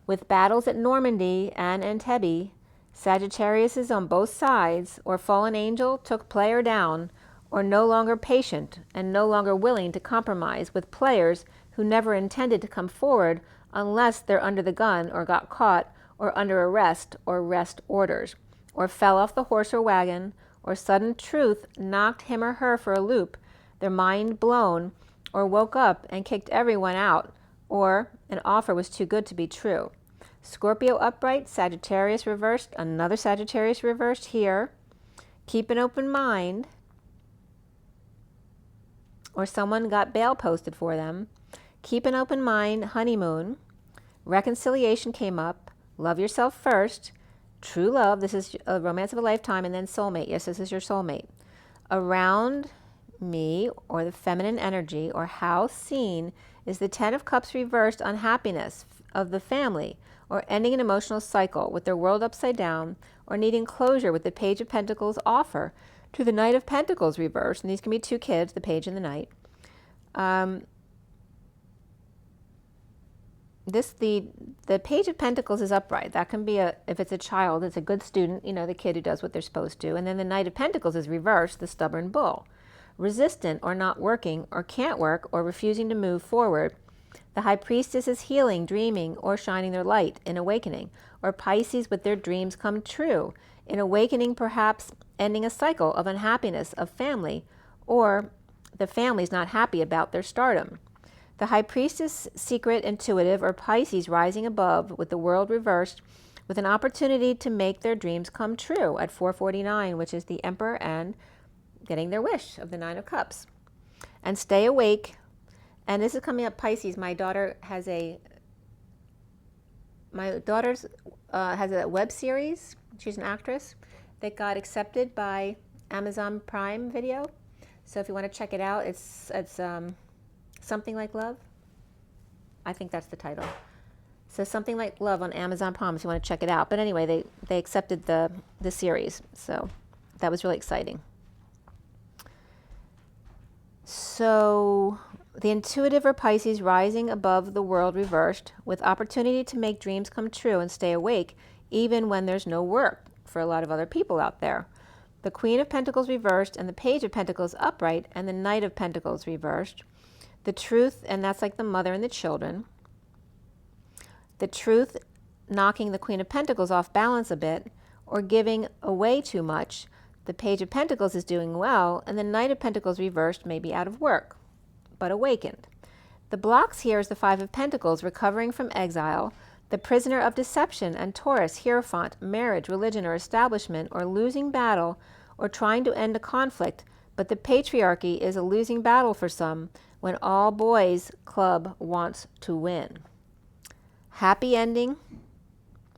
With battles at Normandy and Entebbe, Sagittarius is on both sides, or fallen angel took player down, or no longer patient and no longer willing to compromise with players who never intended to come forward unless they're under the gun or got caught or under arrest or arrest orders, or fell off the horse or wagon, or sudden truth knocked him or her for a loop, their mind blown, or woke up and kicked everyone out, or an offer was too good to be true. Scorpio upright, Sagittarius reversed, another Sagittarius reversed here. Keep an open mind, or someone got bail posted for them. Keep an open mind, honeymoon. Reconciliation came up. Love yourself first. True love, this is a romance of a lifetime, and then soulmate. Yes, this is your soulmate. Around me, or the feminine energy, or how seen, is the Ten of Cups reversed, unhappiness of the family, or ending an emotional cycle with their world upside down, or needing closure with the Page of Pentacles offer to the Knight of Pentacles reversed, and these can be two kids, the Page and the Knight. The Page of Pentacles is upright. That can be if it's a child, it's a good student, the kid who does what they're supposed to. And then the Knight of Pentacles is reversed, the stubborn bull. Resistant or not working or can't work or refusing to move forward. The High Priestess is healing, dreaming, or shining their light in awakening. Or Pisces with their dreams come true. In awakening, perhaps ending a cycle of unhappiness of family, or the family's not happy about their stardom. The High Priestess, secret, intuitive, or Pisces rising above with the world reversed, with an opportunity to make their dreams come true at 4:49, which is the Emperor and getting their wish of the Nine of Cups. And stay awake. And this is coming up, Pisces. My daughter has a web series. She's an actress that got accepted by Amazon Prime Video. So if you want to check it out, it's Something Like Love. I think that's the title. So Something Like Love on Amazon Prime if you want to check it out. But anyway, they accepted the series. So that was really exciting. So the intuitive or Pisces rising above the world reversed, with opportunity to make dreams come true and stay awake even when there's no work for a lot of other people out there. The Queen of Pentacles reversed, and the Page of Pentacles upright, and the Knight of Pentacles reversed. The truth, and that's like the mother and the children. The truth knocking the Queen of Pentacles off balance a bit, or giving away too much. The Page of Pentacles is doing well, and the Knight of Pentacles reversed may be out of work, but awakened. The blocks here is the Five of Pentacles, recovering from exile, the prisoner of deception, and Taurus, Hierophant, marriage, religion, or establishment, or losing battle, or trying to end a conflict, but the patriarchy is a losing battle for some when all boys club wants to win. Happy ending,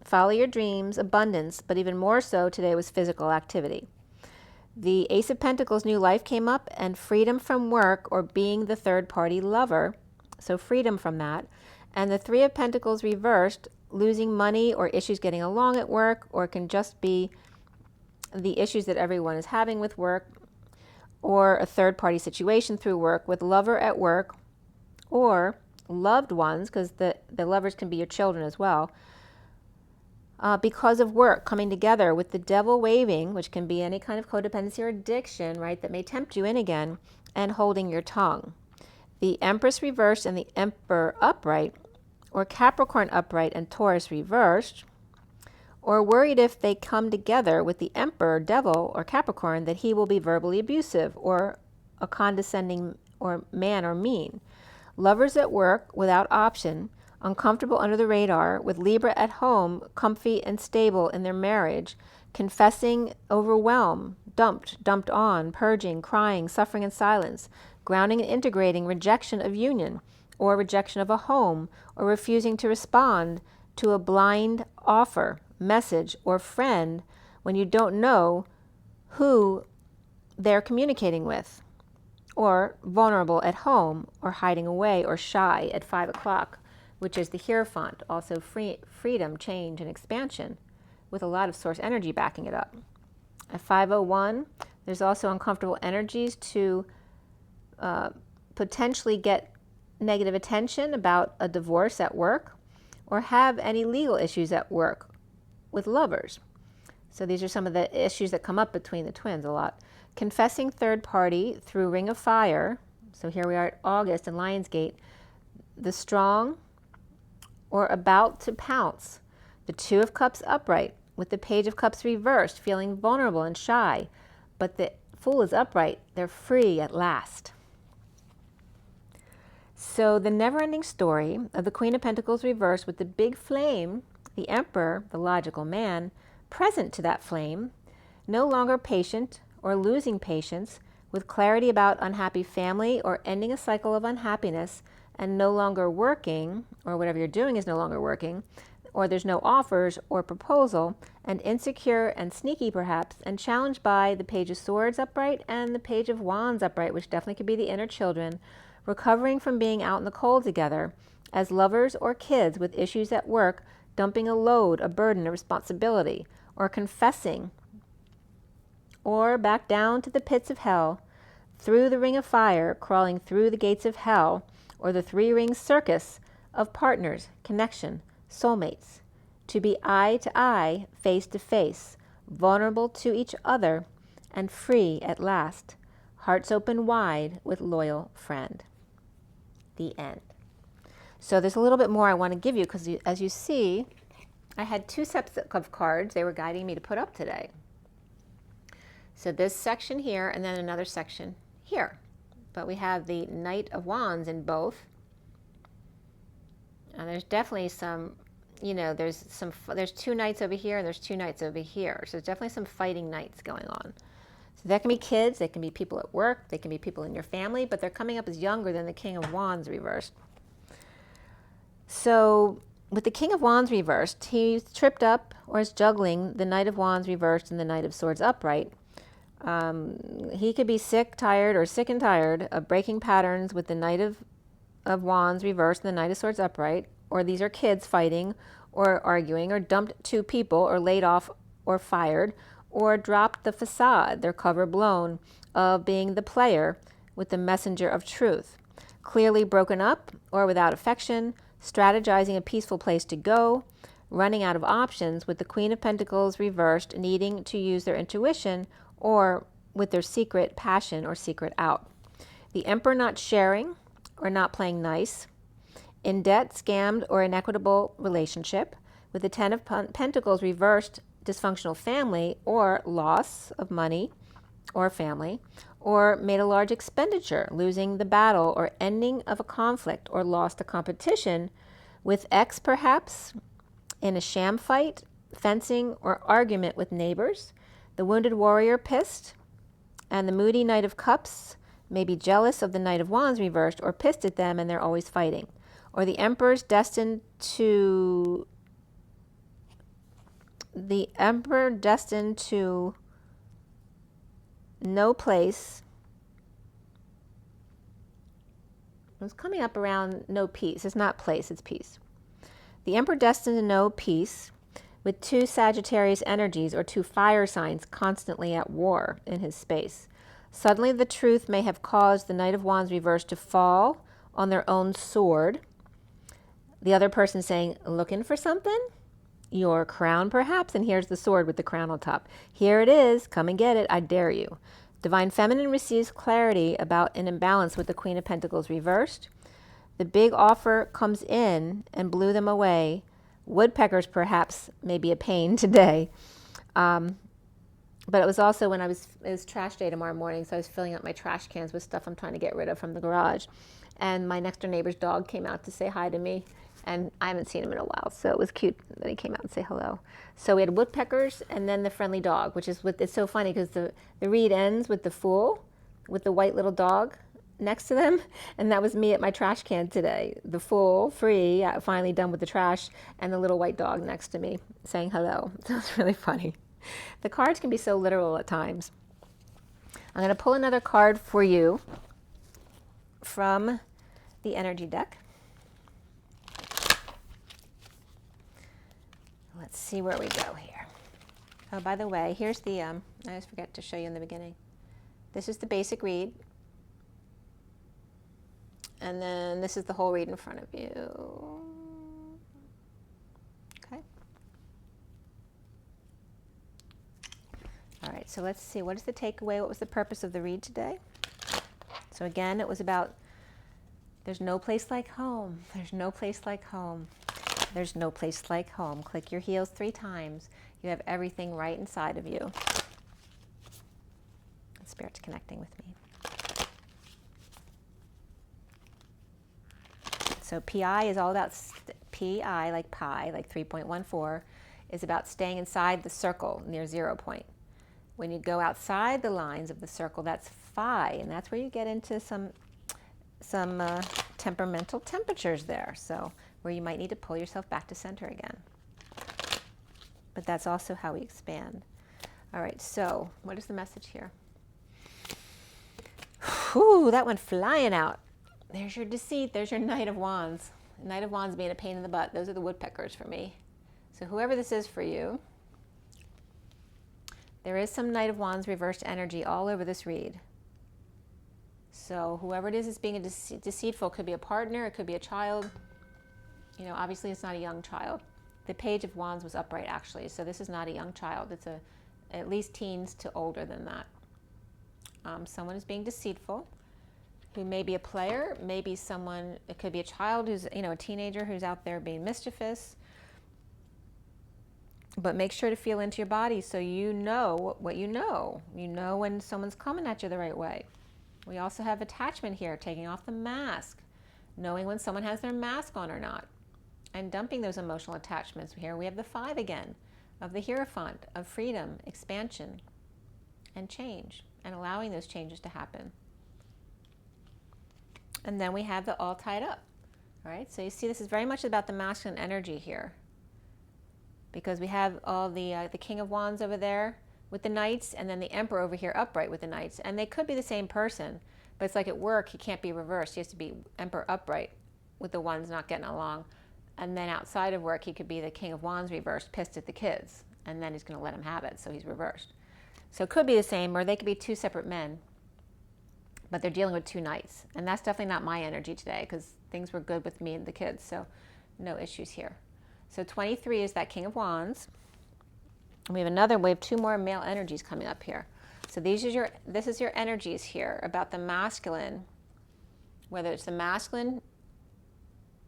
follow your dreams, abundance, but even more so today was physical activity. The Ace of Pentacles, new life came up, and freedom from work or being the third party lover. So freedom from that. And the Three of Pentacles reversed, losing money or issues getting along at work, or it can just be the issues that everyone is having with work, or a third party situation through work with lover at work, or loved ones, because the lovers can be your children as well, because of work coming together with the devil waving, which can be any kind of codependency or addiction, right, that may tempt you in again, and holding your tongue. The Empress reversed and the Emperor upright, or Capricorn upright and Taurus reversed, or worried if they come together with the Emperor, Devil, or Capricorn that he will be verbally abusive or a condescending or man or mean. Lovers at work without option, uncomfortable under the radar, with Libra at home, comfy and stable in their marriage, confessing overwhelm, dumped on, purging, crying, suffering in silence, grounding and integrating rejection of union, or rejection of a home, or refusing to respond to a blind offer, message, or friend when you don't know who they're communicating with, or vulnerable at home, or hiding away, or shy at 5 o'clock, which is the Hierophant, also freedom, change, and expansion, with a lot of source energy backing it up. At 501, there's also uncomfortable energies to potentially get negative attention about a divorce at work, or have any legal issues at work with lovers. So these are some of the issues that come up between the twins a lot. Confessing third party through Ring of Fire. So here we are at August in Lionsgate. The Strong, or about to pounce. The Two of Cups upright with the Page of Cups reversed, feeling vulnerable and shy. But the Fool is upright. They're free at last. So the never-ending story of the Queen of Pentacles reversed with the big flame, the Emperor, the logical man, present to that flame, no longer patient or losing patience, with clarity about unhappy family or ending a cycle of unhappiness, and no longer working, or whatever you're doing is no longer working, or there's no offers or proposal, and insecure and sneaky perhaps, and challenged by the Page of Swords upright and the Page of Wands upright, which definitely could be the inner children, recovering from being out in the cold together as lovers or kids with issues at work, dumping a load, a burden, a responsibility, or confessing, or back down to the pits of hell, through the Ring of Fire, crawling through the gates of hell, or the three-ring circus of partners, connection, soulmates, to be eye to eye, face to face, vulnerable to each other, and free at last, hearts open wide with loyal friend. The end. So there's a little bit more I want to give you, because as you see, I had 2 sets of cards they were guiding me to put up today. So this section here, and then another section here. But we have the Knight of Wands in both. And there's definitely some, there's 2 knights over here, and there's 2 knights over here. So there's definitely some fighting knights going on. So that can be kids, they can be people at work, they can be people in your family, but they're coming up as younger than the King of Wands reversed. So with the King of Wands reversed, he's tripped up or is juggling the Knight of Wands reversed and the Knight of Swords upright. He could be sick, tired, or sick and tired of breaking patterns with the Knight of Wands reversed and the Knight of Swords upright, or these are kids fighting or arguing, or dumped 2 people, or laid off or fired, or dropped the facade, their cover blown, of being the player with the messenger of truth. Clearly broken up or without affection, strategizing a peaceful place to go, running out of options with the Queen of Pentacles reversed, needing to use their intuition, or with their secret passion or secret out. The Emperor not sharing or not playing nice, in debt, scammed, or inequitable relationship, with the Ten of Pentacles reversed, dysfunctional family or loss of money or family, or made a large expenditure, losing the battle or ending of a conflict, or lost a competition with ex perhaps, in a sham fight, fencing, or argument with neighbors. The wounded warrior pissed, and the moody Knight of Cups may be jealous of the Knight of Wands reversed, or pissed at them and they're always fighting. Or the Emperor's destined to no place. It was coming up around no peace. It's not place, it's peace. The Emperor destined to know peace with 2 Sagittarius energies or 2 fire signs constantly at war in his space. Suddenly the truth may have caused the Knight of Wands reversed to fall on their own sword. The other person saying, looking for something? Your crown perhaps? And here's the sword with the crown on top. Here it is. Come and get it. I dare you. Divine Feminine receives clarity about an imbalance with the Queen of Pentacles reversed. The big offer comes in and blew them away. Woodpeckers perhaps may be a pain today. But it was also when it was trash day tomorrow morning, so I was filling up my trash cans with stuff I'm trying to get rid of from the garage. And my next door neighbor's dog came out to say hi to me, and I haven't seen him in a while, so it was cute that he came out and say hello. So we had woodpeckers and then the friendly dog, which is it's so funny because the read ends with the Fool, with the white little dog next to them, and that was me at my trash can today. The Fool, free, finally done with the trash, and the little white dog next to me saying hello. So it's really funny. The cards can be so literal at times. I'm going to pull another card for you from the energy deck. Let's see where we go here. Oh, by the way, here's the, I always forget to show you in the beginning. This is the basic read. And then this is the whole read in front of you. Okay. All right, so let's see. What is the takeaway? What was the purpose of the read today? So again, it was about there's no place like home. There's no place like home. There's no place like home. Click your heels 3 times. You have everything right inside of you. Spirit's connecting with me. So PI is all about, PI like pi, like 3.14, is about staying inside the circle near 0 point. When you go outside the lines of the circle, that's phi, and that's where you get into some temperamental temperatures there. So where you might need to pull yourself back to center again. But that's also how we expand. All right, so what is the message here? Whew, that went flying out. There's your deceit. There's your Knight of Wands. Knight of Wands being a pain in the butt. Those are the woodpeckers for me. So whoever this is for you, there is some Knight of Wands reversed energy all over this read. So whoever it is being deceitful, could be a partner, it could be a child. You know, obviously it's not a young child. The Page of Wands was upright actually, so this is not a young child. It's at least teens to older than that. Someone is being deceitful, who may be a player, maybe someone, it could be a child who's, you know, a teenager who's out there being mischievous. But make sure to feel into your body so you know what you know. You know when someone's coming at you the right way. We also have attachment here, taking off the mask, knowing when someone has their mask on or not, and dumping those emotional attachments. Here we have the 5 again, of the Hierophant, of freedom, expansion, and change, and allowing those changes to happen. And then we have the all tied up. All right, so you see this is very much about the masculine energy here, because we have all the King of Wands over there with the Knights, and then the Emperor over here upright with the Knights. And they could be the same person, but it's like at work, he can't be reversed. He has to be Emperor upright with the ones not getting along. And then outside of work, he could be the King of Wands reversed, pissed at the kids. And then he's going to let them have it, so he's reversed. So it could be the same, or they could be 2 separate men, but they're dealing with 2 Knights. And that's definitely not my energy today, because things were good with me and the kids, so no issues here. So 23 is that King of Wands. And we have 2 more male energies coming up here. So this is your energies here about the masculine, whether it's the masculine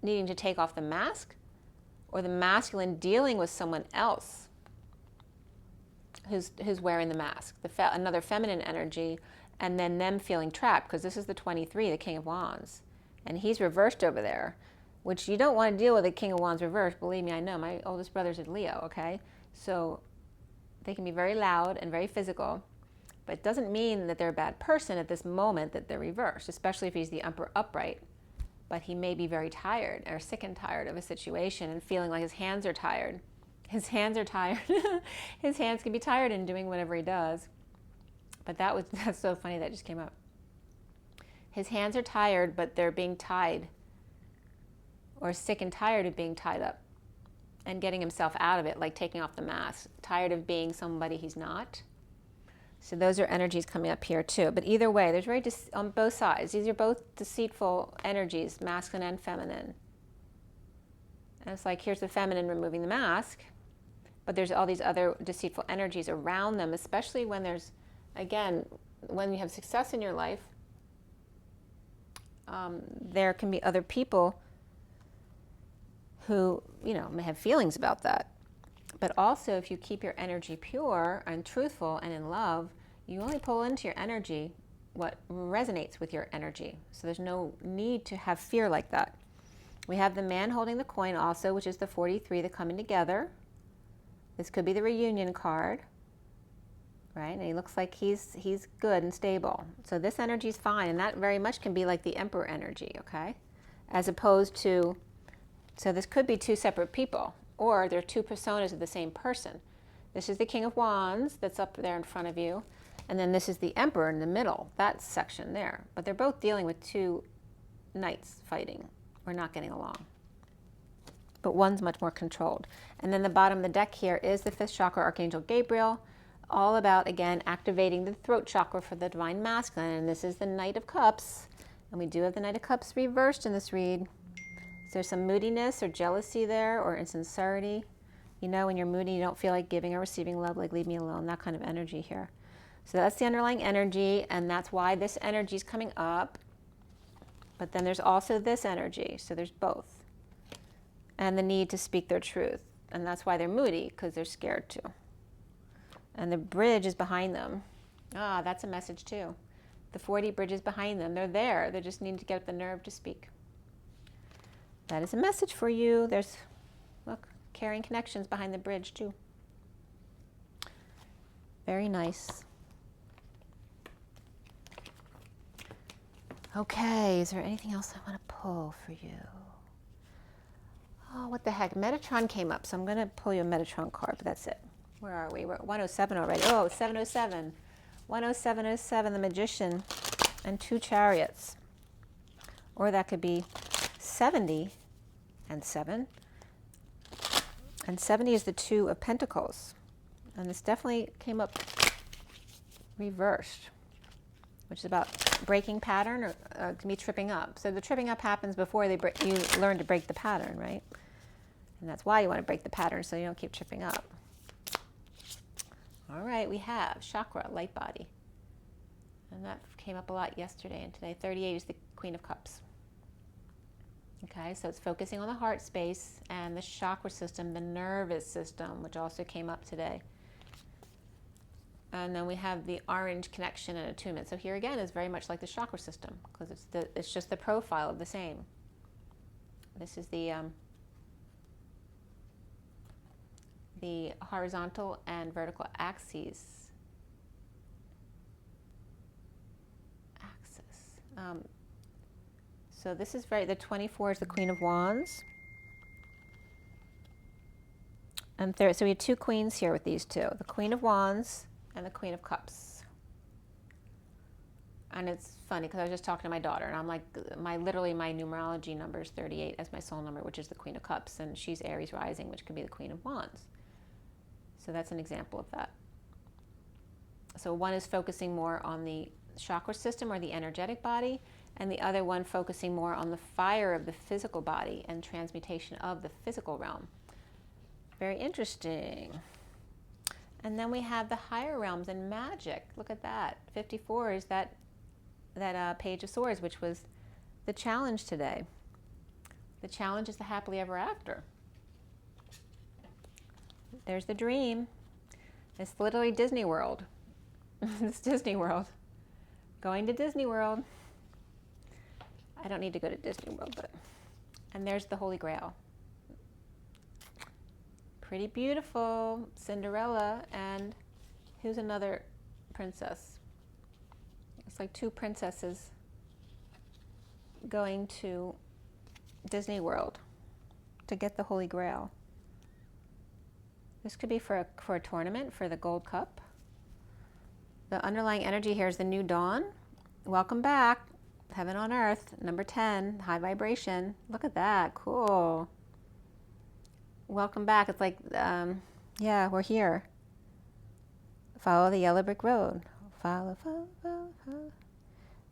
needing to take off the mask, or the masculine dealing with someone else who's wearing the mask, another feminine energy, and then them feeling trapped, because this is the 23, the King of Wands, and he's reversed over there, which you don't want to deal with a King of Wands reversed. Believe me, I know. My oldest brother's in Leo, okay? So they can be very loud and very physical, but it doesn't mean that they're a bad person at this moment that they're reversed, especially if he's the Emperor upright. But he may be very tired or sick and tired of a situation and feeling like his hands are tired. His hands are tired. His hands can be tired in doing whatever he does. But that's so funny that just came up. His hands are tired, but they're being tied, or sick and tired of being tied up and getting himself out of it, like taking off the mask, tired of being somebody he's not. So those are energies coming up here too. But either way, there's very on both sides. These are both deceitful energies, masculine and feminine. And it's like, here's the feminine removing the mask, but there's all these other deceitful energies around them, especially when there's, again, when you have success in your life, there can be other people who, you know, may have feelings about that. But also, if you keep your energy pure and truthful and in love, you only pull into your energy what resonates with your energy. So there's no need to have fear like that. We have the man holding the coin also, which is the 43, the coming together. This could be the reunion card, right? And he looks like he's good and stable. So this energy is fine, and that very much can be like the emperor energy, okay? As opposed to, so this could be two separate people, or they're two personas of the same person. This is the King of Wands that's up there in front of you, and then this is the Emperor in the middle, that section there. But they're both dealing with two knights fighting or not getting along. But one's much more controlled. And then the bottom of the deck here is the 5th chakra, Archangel Gabriel, all about, again, activating the throat chakra for the Divine Masculine. And this is the Knight of Cups, and we do have the Knight of Cups reversed in this read. So there's some moodiness or jealousy there, or insincerity. You know, when you're moody, you don't feel like giving or receiving love, like leave me alone, that kind of energy here. So that's the underlying energy, and that's why this energy is coming up. But then there's also this energy, so there's both. And the need to speak their truth. And that's why they're moody, because they're scared to. And the bridge is behind them. Ah, that's a message too. The 40 bridge is behind them. They're there. They just need to get the nerve to speak. That is a message for you. There's, look, carrying connections behind the bridge too. Very nice. Okay, is there anything else I want to pull for you? Oh, what the heck? Metatron came up, so I'm going to pull you a Metatron card, but that's it. Where are we? We're at 107 already. Oh, 707. 10707, the Magician, and 2 Chariots. Or that could be 70 and 7. And 70 is the 2 of Pentacles. And this definitely came up reversed, which is about breaking pattern, or can be tripping up. So the tripping up happens before you learn to break the pattern, right? And that's why you want to break the pattern, so you don't keep tripping up. All right, we have Chakra, light body. And that came up a lot yesterday and today. 38 is the Queen of Cups. Okay, so it's focusing on the heart space and the chakra system, the nervous system, which also came up today. And then we have the orange connection and attunement. So here again is very much like the chakra system, because it's just the profile of the same. This is the horizontal and vertical axes. So this is the 24 is the Queen of Wands. And so we have 2 queens here with these two, the Queen of Wands and the Queen of Cups. And it's funny because I was just talking to my daughter, and I'm like, literally my numerology number is 38 as my soul number, which is the Queen of Cups, and she's Aries rising, which could be the Queen of Wands. So that's an example of that. So one is focusing more on the chakra system or the energetic body, and the other one focusing more on the fire of the physical body and transmutation of the physical realm. Very interesting. And then we have the higher realms and magic. Look at that. 54 is that Page of Swords, which was the challenge today. The challenge is the happily ever after. There's the dream. It's literally Disney World. It's Disney World. Going to Disney World. I don't need to go to Disney World, but... And there's the Holy Grail. Pretty beautiful. Cinderella, and who's another princess? It's like 2 princesses going to Disney World to get the Holy Grail. This could be for a tournament, for the Gold Cup. The underlying energy here is the new dawn. Welcome back. Heaven on earth, number 10, high vibration. Look at that, cool. Welcome back. It's like, yeah, we're here. Follow the yellow brick road. Follow.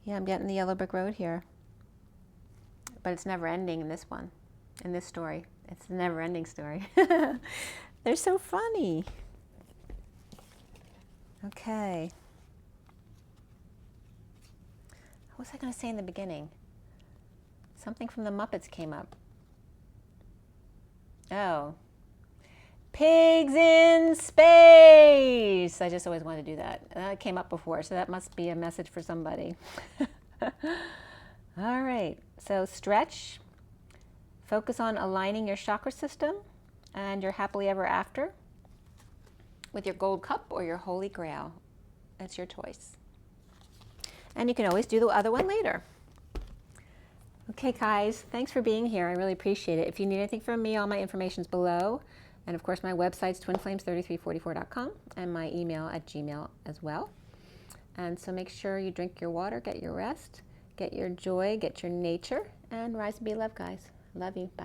Yeah, I'm getting the yellow brick road here. But it's never ending in this one, in this story. It's a never ending story. They're so funny. Okay. What was I going to say in the beginning? Something from the Muppets came up. Oh. Pigs in space! I just always wanted to do that. That came up before, so that must be a message for somebody. All right, so stretch. Focus on aligning your chakra system and your happily ever after with your gold cup or your holy grail. It's your choice. And you can always do the other one later. Okay, guys, thanks for being here. I really appreciate it. If you need anything from me, all my information's below. And of course, my website's twinflames3344.com and my email at gmail as well. And so make sure you drink your water, get your rest, get your joy, get your nature, and rise and be loved, guys. Love you. Bye.